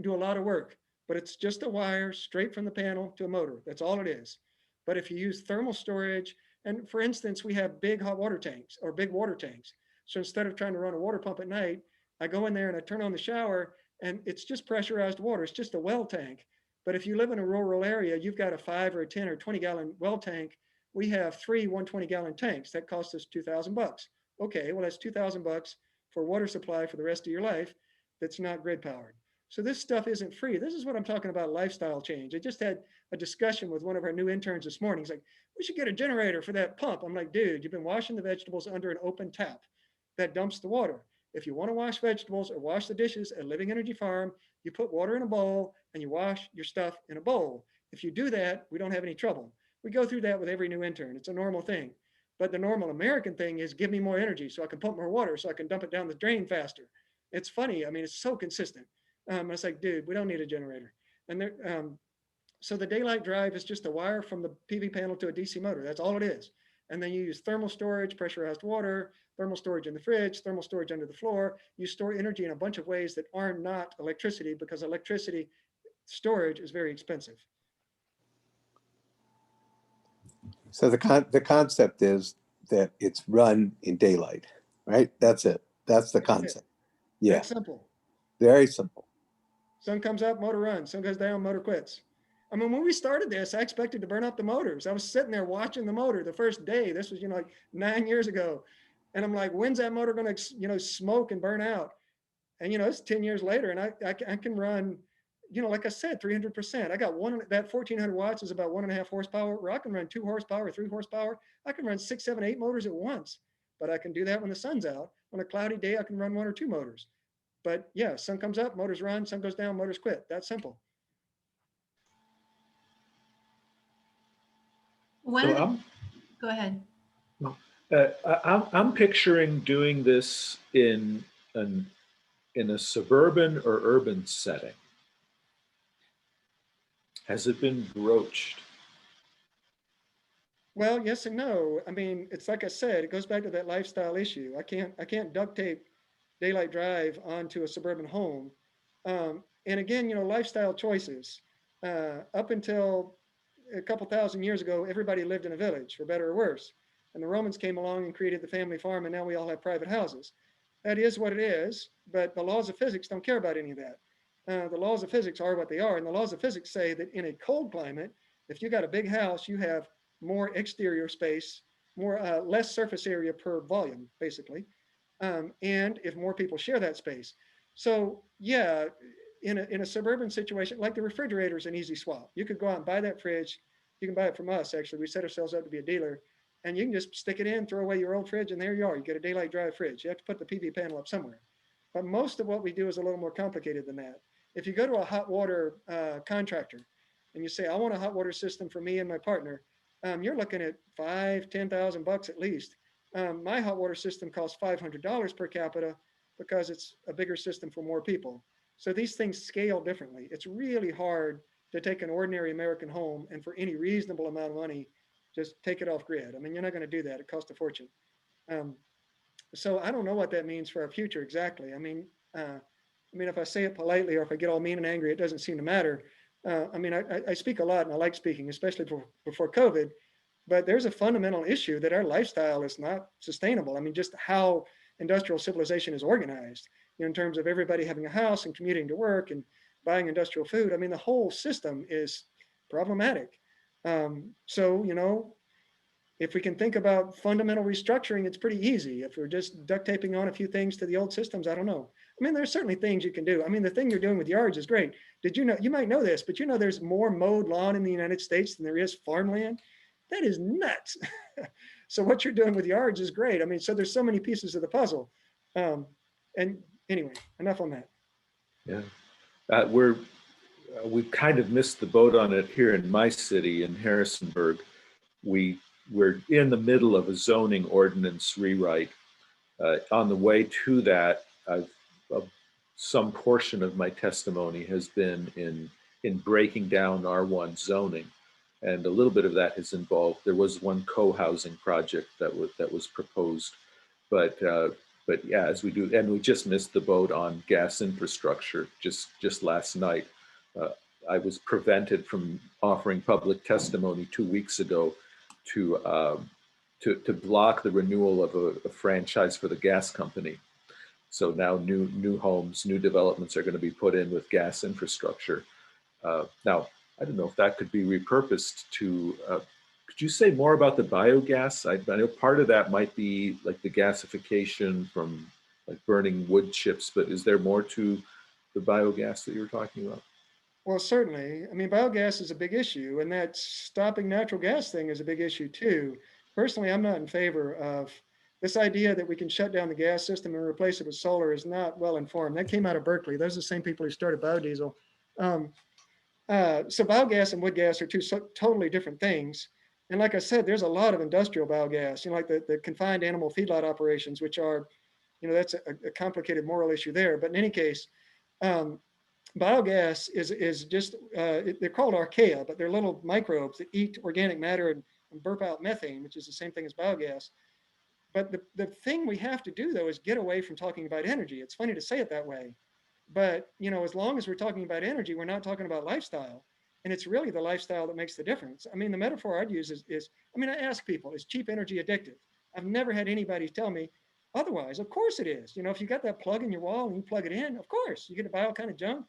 do a lot of work, but it's just a wire straight from the panel to a motor. That's all it is. But if you use thermal storage, and for instance, we have big hot water tanks or big water tanks. So instead of trying to run a water pump at night, I go in there and I turn on the shower, and it's just pressurized water. It's just a well tank. But if you live in a rural area, you've got a 5 or a 10 or 20 gallon well tank. We have 3 120 gallon tanks. That costs us $2,000. Okay, well, that's $2,000 for water supply for the rest of your life that's not grid powered. So this stuff isn't free. This is what I'm talking about, lifestyle change. I just had a discussion with one of our new interns this morning. He's like, we should get a generator for that pump. I'm like, dude, you've been washing the vegetables under an open tap that dumps the water. If you want to wash vegetables or wash the dishes at Living Energy Farm, you put water in a bowl and you wash your stuff in a bowl. If you do that, we don't have any trouble. We go through that with every new intern. It's a normal thing. But the normal American thing is give me more energy so I can pump more water so I can dump it down the drain faster. It's funny. I mean, it's so consistent. It's like, dude, we don't need a generator. And so the daylight drive is just a wire from the PV panel to a DC motor. That's all it is. And then you use thermal storage, pressurized water, thermal storage in the fridge, thermal storage under the floor. You store energy in a bunch of ways that are not electricity, because electricity storage is very expensive. So the concept is that it's run in daylight, right? That's it. That's the concept. Yeah. That's simple. Very simple. Sun comes up, motor runs. Sun goes down, motor quits. I mean, when we started this, I expected to burn up the motors. I was sitting there watching the motor the first day. This was, like 9 years ago. And I'm like, when's that motor going to, smoke and burn out? And, it's 10 years later, and I can run, like I said, 300%. I got that 1400 watts is about 1.5 horsepower, where I can run 2 horsepower, 3 horsepower. I can run 6, 7, 8 motors at once, but I can do that when the sun's out. On a cloudy day, I can run 1 or 2 motors. But yeah, sun comes up, motors run, sun goes down, motors quit. That's simple. Go ahead. I'm picturing doing this in a suburban or urban setting. Has it been broached? Well, yes and no. I mean, it's like I said, it goes back to that lifestyle issue. I can't duct tape daylight drive onto a suburban home. And again, lifestyle choices. Up until a couple thousand years ago, everybody lived in a village, for better or worse. And the Romans came along and created the family farm, and now we all have private houses. That is what it is, but the laws of physics don't care about any of that. The laws of physics are what they are, and the laws of physics say that in a cold climate, if you got a big house, you have more exterior space, less surface area per volume, basically. And if more people share that space. So yeah, in a suburban situation, like the refrigerator is an easy swap. You could go out and buy that fridge. You can buy it from us, actually. We set ourselves up to be a dealer, and you can just stick it in, throw away your old fridge, and there you are. You get a daylight drive fridge. You have to put the PV panel up somewhere. But most of what we do is a little more complicated than that. If you go to a hot water contractor and you say, I want a hot water system for me and my partner, you're looking at $5,000, $10,000 at least. My hot water system costs $500 per capita because it's a bigger system for more people. So these things scale differently. It's really hard to take an ordinary American home and for any reasonable amount of money, just take it off grid. I mean, you're not going to do that. It costs a fortune. So I don't know what that means for our future exactly. I mean, if I say it politely or if I get all mean and angry, it doesn't seem to matter. I speak a lot and I like speaking, especially before COVID. but there's a fundamental issue that our lifestyle is not sustainable. I mean, just how industrial civilization is organized, in terms of everybody having a house and commuting to work and buying industrial food. I mean, the whole system is problematic. So, if we can think about fundamental restructuring, it's pretty easy. If we're just duct taping on a few things to the old systems, I don't know. I mean, there's certainly things you can do. I mean, the thing you're doing with yards is great. Did you know, you might know this, but there's more mowed lawn in the United States than there is farmland? That is nuts. So what you're doing with yards is great. I mean, so there's so many pieces of the puzzle. And anyway, enough on that. Yeah, we've kind of missed the boat on it here in my city, in Harrisonburg. We're in the middle of a zoning ordinance rewrite. On the way to that, some portion of my testimony has been in breaking down R1 zoning, and a little bit of that has involved. There was one co-housing project that was proposed, but yeah, as we do, and we just missed the boat on gas infrastructure just last night. I was prevented from offering public testimony 2 weeks ago to block the renewal of a franchise for the gas company. So now new homes, new developments are going to be put in with gas infrastructure. Now, I don't know if that could be repurposed to, could you say more about the biogas? I know part of that might be like the gasification from like burning wood chips, but is there more to the biogas that you were talking about? Well, certainly. I mean, biogas is a big issue, and that stopping natural gas thing is a big issue too. Personally, I'm not in favor of this idea that we can shut down the gas system and replace it with solar is not well informed. That came out of Berkeley. Those are the same people who started biodiesel. So biogas and wood gas are two totally different things. And like I said, there's a lot of industrial biogas, like the confined animal feedlot operations, which are, that's a complicated moral issue there. But in any case, biogas is just, they're called archaea, but they're little microbes that eat organic matter and burp out methane, which is the same thing as biogas. But the thing we have to do, though, is get away from talking about energy. It's funny to say it that way. But, as long as we're talking about energy, we're not talking about lifestyle. And it's really the lifestyle that makes the difference. I mean, the metaphor I'd use is I ask people, is cheap energy addictive? I've never had anybody tell me otherwise. Of course it is. If you got that plug in your wall and you plug it in, of course, you get to buy all kind of junk.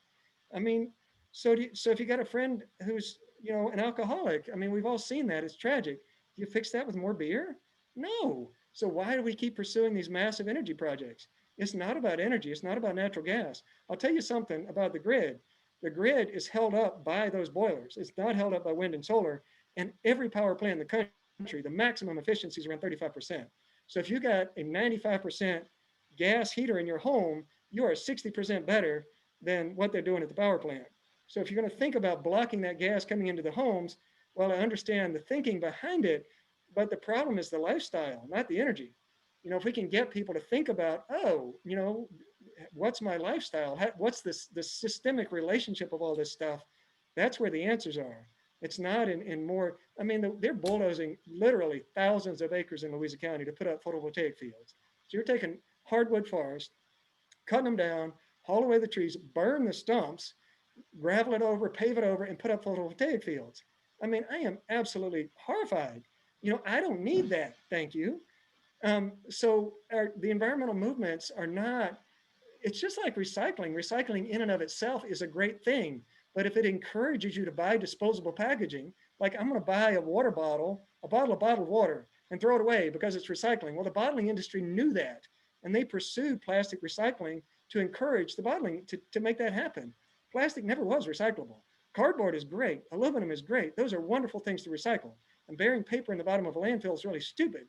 So if you got a friend who's, an alcoholic, we've all seen that. It's tragic. Do you fix that with more beer? No. So why do we keep pursuing these massive energy projects? It's not about energy. It's not about natural gas. I'll tell you something about the grid. The grid is held up by those boilers. It's not held up by wind and solar. And every power plant in the country, the maximum efficiency is around 35%. So if you got a 95% gas heater in your home, you are 60% better than what they're doing at the power plant. So if you're going to think about blocking that gas coming into the homes, well, I understand the thinking behind it, but the problem is the lifestyle, not the energy. If we can get people to think about, what's my lifestyle? What's the systemic relationship of all this stuff? That's where the answers are. It's not in more, they're bulldozing literally thousands of acres in Louisa County to put up photovoltaic fields. So you're taking hardwood forest, cutting them down, haul away the trees, burn the stumps, gravel it over, pave it over, and put up photovoltaic fields. I am absolutely horrified. I don't need that, thank you. So the environmental movements are not, it's just like recycling. Recycling in and of itself is a great thing. But if it encourages you to buy disposable packaging, like I'm going to buy a bottle of bottled water and throw it away because it's recycling. Well, the bottling industry knew that, and they pursued plastic recycling to encourage the bottling to make that happen. Plastic never was recyclable. Cardboard is great. Aluminum is great. Those are wonderful things to recycle. And burying paper in the bottom of a landfill is really stupid.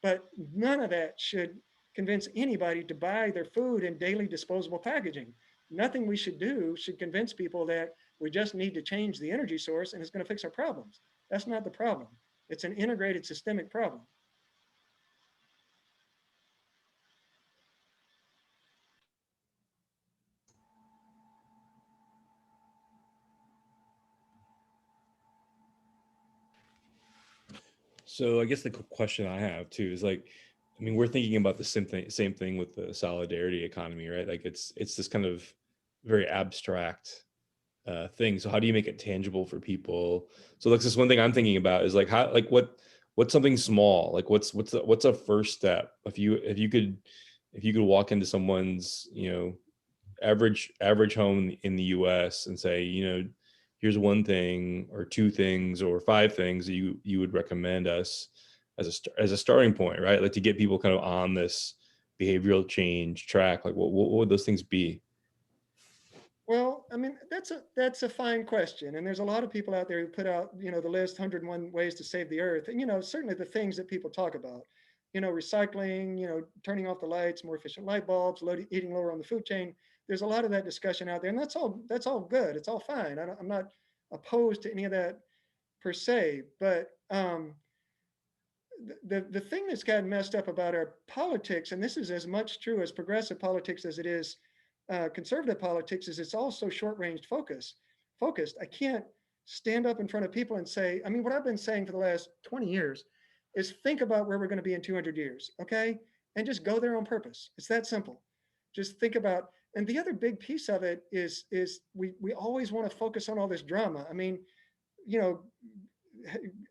But none of that should convince anybody to buy their food in daily disposable packaging. Nothing we should do should convince people that we just need to change the energy source and it's going to fix our problems. That's not the problem. It's an integrated systemic problem. So I guess the question I have too is like, we're thinking about the same thing with the solidarity economy, right? Like it's this kind of very abstract thing. So how do you make it tangible for people? So that's just one thing I'm thinking about is like what what's something small? Like what's a first step? If you could walk into someone's, average home in the US and say, here's one thing or two things or five things that you would recommend us as a starting point, right? Like to get people kind of on this behavioral change track, like what would those things be? Well, I mean, that's a fine question. And there's a lot of people out there who put out, the list 101 ways to save the earth. And, certainly the things that people talk about, recycling, turning off the lights, more efficient light bulbs, eating lower on the food chain. There's a lot of that discussion out there, and that's all good. It's all fine. I'm not opposed to any of that per se, but the thing that's gotten messed up about our politics, and this is as much true as progressive politics as it is conservative politics, is it's all so short-range focused. I can't stand up in front of people and say, I mean, what I've been saying for the last 20 years is think about where we're going to be in 200 years, okay? And just go there on purpose. It's that simple. Just think about, and the other big piece of it is we always want to focus on all this drama. I mean,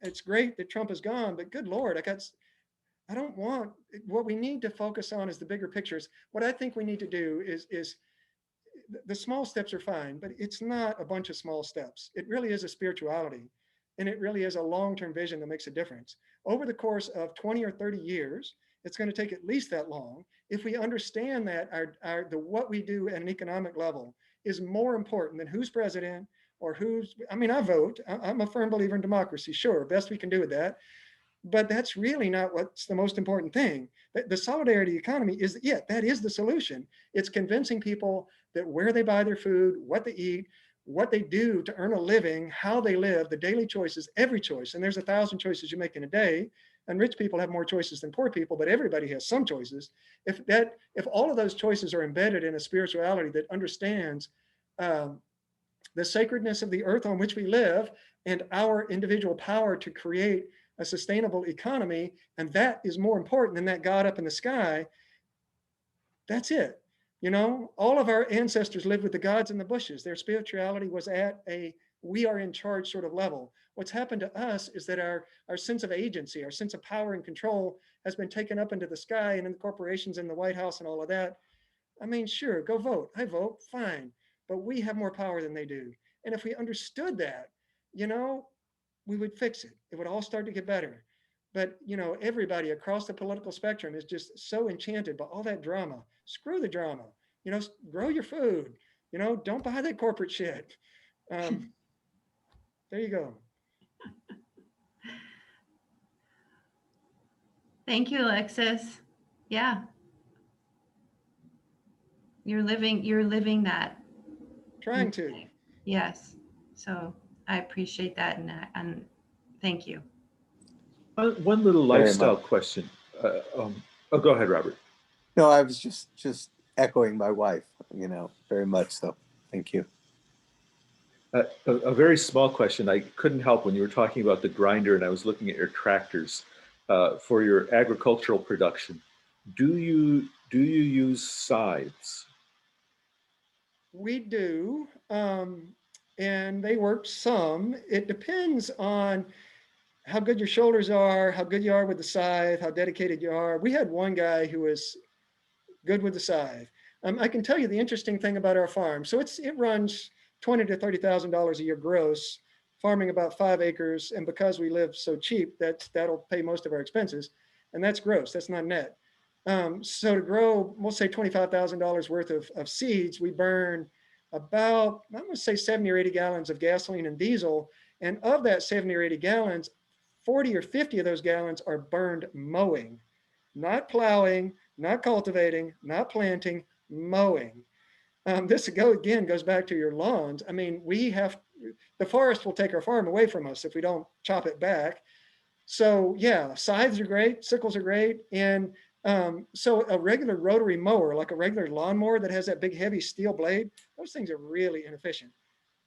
it's great that Trump is gone, but good Lord, I don't want, what we need to focus on is the bigger pictures. What I think we need to do is the small steps are fine, but it's not a bunch of small steps. It really is a spirituality, and it really is a long-term vision that makes a difference. Over the course of 20 or 30 years, it's going to take at least that long. If we understand that what we do at an economic level is more important than who's president or I vote. I'm a firm believer in democracy, sure, best we can do with that. But that's really not what's the most important thing. The solidarity economy that is the solution. It's convincing people that where they buy their food, what they eat, what they do to earn a living, how they live, the daily choices, every choice. And there's 1,000 choices you make in a day. And rich people have more choices than poor people, but everybody has some choices. If all of those choices are embedded in a spirituality that understands the sacredness of the earth on which we live and our individual power to create a sustainable economy, and that is more important than that God up in the sky, that's it. All of our ancestors lived with the gods in the bushes. Their spirituality was at a we are in charge sort of level. What's happened to us is that our sense of agency, our sense of power and control has been taken up into the sky and in the corporations and the White House and all of that. I mean, sure, go vote. I vote, fine. But we have more power than they do. And if we understood that, we would fix it. It would all start to get better. But, everybody across the political spectrum is just so enchanted by all that drama. Screw the drama. Grow your food. Don't buy that corporate shit. There you go. Thank you, Alexis. Yeah. You're living that. Trying to. Yes. So I appreciate that, and thank you. One little lifestyle question. Go ahead, Robert. No, I was just echoing my wife, very much so. Thank you. A very small question. I couldn't help when you were talking about the grinder and I was looking at your tractors for your agricultural production. Do you use scythes? We do, and they work some. It depends on how good your shoulders are, how good you are with the scythe, how dedicated you are. We had one guy who was good with the scythe. I can tell you the interesting thing about our farm. So it runs $20,000 to $30,000 a year gross, farming about 5 acres. And because we live so cheap, that'll pay most of our expenses. And that's gross, that's not net. So to grow, we'll say $25,000 worth of seeds, we burn about, I'm going to say 70 or 80 gallons of gasoline and diesel. And of that 70 or 80 gallons, 40 or 50 of those gallons are burned mowing, not plowing, not cultivating, not planting, mowing. This goes back to your lawns. I mean, the forest will take our farm away from us if we don't chop it back. So yeah, scythes are great, sickles are great. And so a regular rotary mower, like a regular lawnmower that has that big heavy steel blade, those things are really inefficient.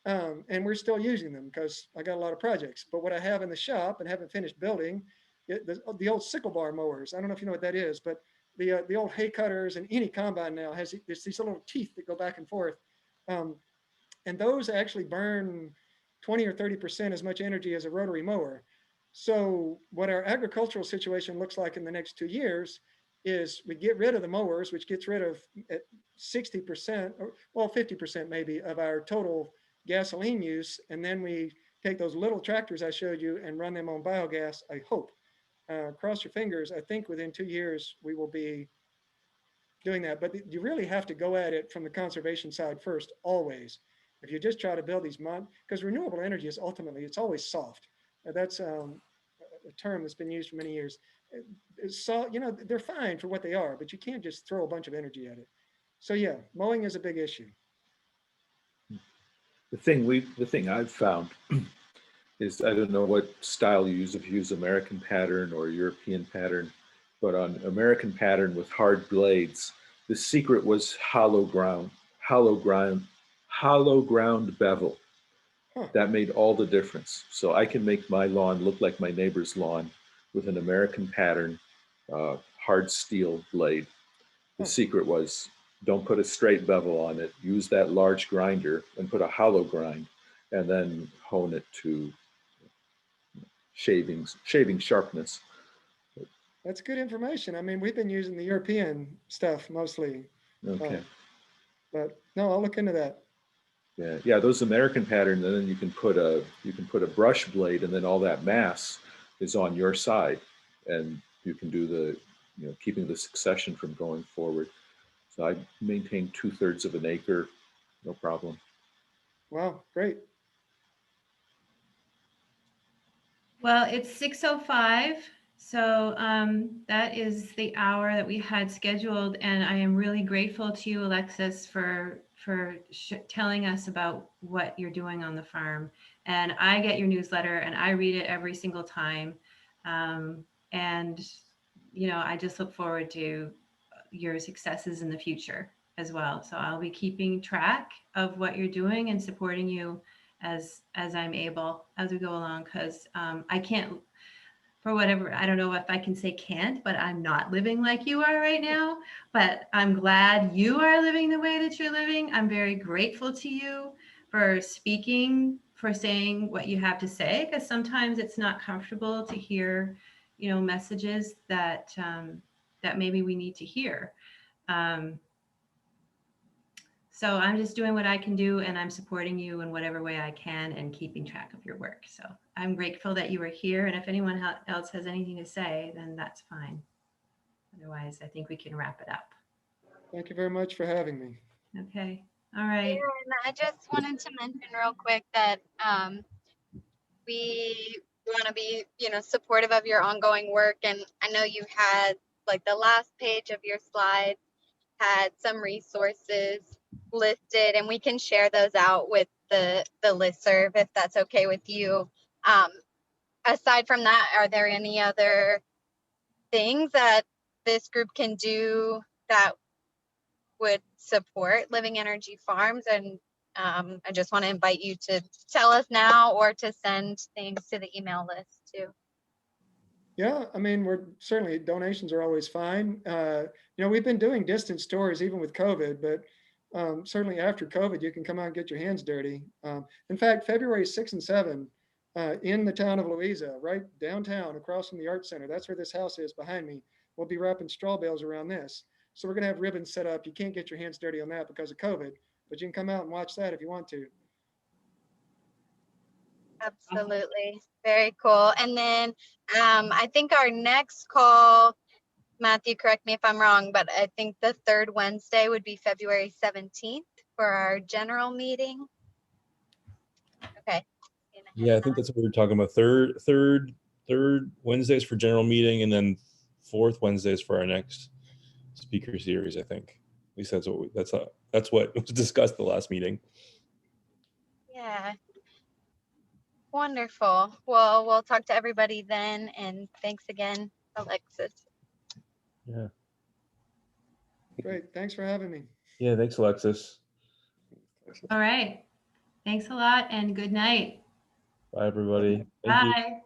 And we're still using them because I got a lot of projects. But what I have in the shop and haven't finished building, the old Sickle Bar Mowers. I don't know if you know what that is, but the old hay cutters and any combine now has these little teeth that go back and forth. And those actually burn 20 or 30% as much energy as a rotary mower. So what our agricultural situation looks like in the next 2 years is we get rid of the mowers, which gets rid of 60%, or well, 50% maybe of our total gasoline use. And then we take those little tractors I showed you and run them on biogas, I hope. Cross your fingers. I think within 2 years, we will be doing that. But you really have to go at it from the conservation side first, always. If you just try to build these because renewable energy is ultimately, it's always soft. That's a term that's been used for many years. So, you know, they're fine for what they are, but you can't just throw a bunch of energy at it. So yeah, mowing is a big issue. The thing I've found is, I don't know what style you use, if you use American pattern or European pattern, but on American pattern with hard blades, the secret was hollow ground bevel. That made all the difference. So I can make my lawn look like my neighbor's lawn with an American pattern, hard steel blade. The secret was, don't put a straight bevel on it. Use that large grinder and put a hollow grind, and then hone it to shaving sharpness. That's good information. I mean, we've been using the European stuff mostly. Okay. But no, I'll look into that. Yeah, those American patterns, and then you can put a brush blade, and then all that mass is on your side, and you can do the, keeping the succession from going forward. So I maintain 2/3 of an acre, no problem. Wow, great. Well, it's 6:05, so that is the hour that we had scheduled, and I am really grateful to you, Alexis, for telling us about what you're doing on the farm. And I get your newsletter, and I read it every single time. And I just look forward to your successes in the future as well. So I'll be keeping track of what you're doing and supporting you as I'm able as we go along, because I can't, for whatever, I don't know if I can say can't, but I'm not living like you are right now. But I'm glad you are living the way that you're living. I'm very grateful to you for speaking, for saying what you have to say, because sometimes it's not comfortable to hear, messages that that maybe we need to hear. So I'm just doing what I can do, and I'm supporting you in whatever way I can and keeping track of your work. So I'm grateful that you were here. And if anyone else has anything to say, then that's fine. Otherwise, I think we can wrap it up. Thank you very much for having me. Okay. All right. And I just wanted to mention real quick that we want to be, supportive of your ongoing work. And I know you had, like, the last page of your slide had some resources listed, and we can share those out with the listserv if that's okay with you. Aside from that, are there any other things that this group can do that would support Living Energy Farms? And I just want to invite you to tell us now, or to send things to the email list too. Yeah, I mean, we're certainly, donations are always fine. We've been doing distance tours even with COVID, but certainly after COVID, you can come out and get your hands dirty. In fact, February 6 and 7, in the town of Louisa, right downtown across from the Art Center, that's where this house is behind me, we'll be wrapping straw bales around this. So we're going to have ribbons set up. You can't get your hands dirty on that because of COVID, but you can come out and watch that if you want to. Absolutely. Very cool. And then I think our next call, Matthew, correct me if I'm wrong, but I think the third Wednesday would be February 17th for our general meeting. Okay. Yeah, I think that's what we were talking about. Third Wednesdays for general meeting, and then fourth Wednesdays for our next speaker series. I think at least that's what was discussed the last meeting. Yeah. Wonderful. Well, we'll talk to everybody then, and thanks again, Alexis. Yeah. Great. Thanks for having me. Yeah. Thanks, Alexis. All right. Thanks a lot, and good night. Bye, everybody. Thank you. Bye.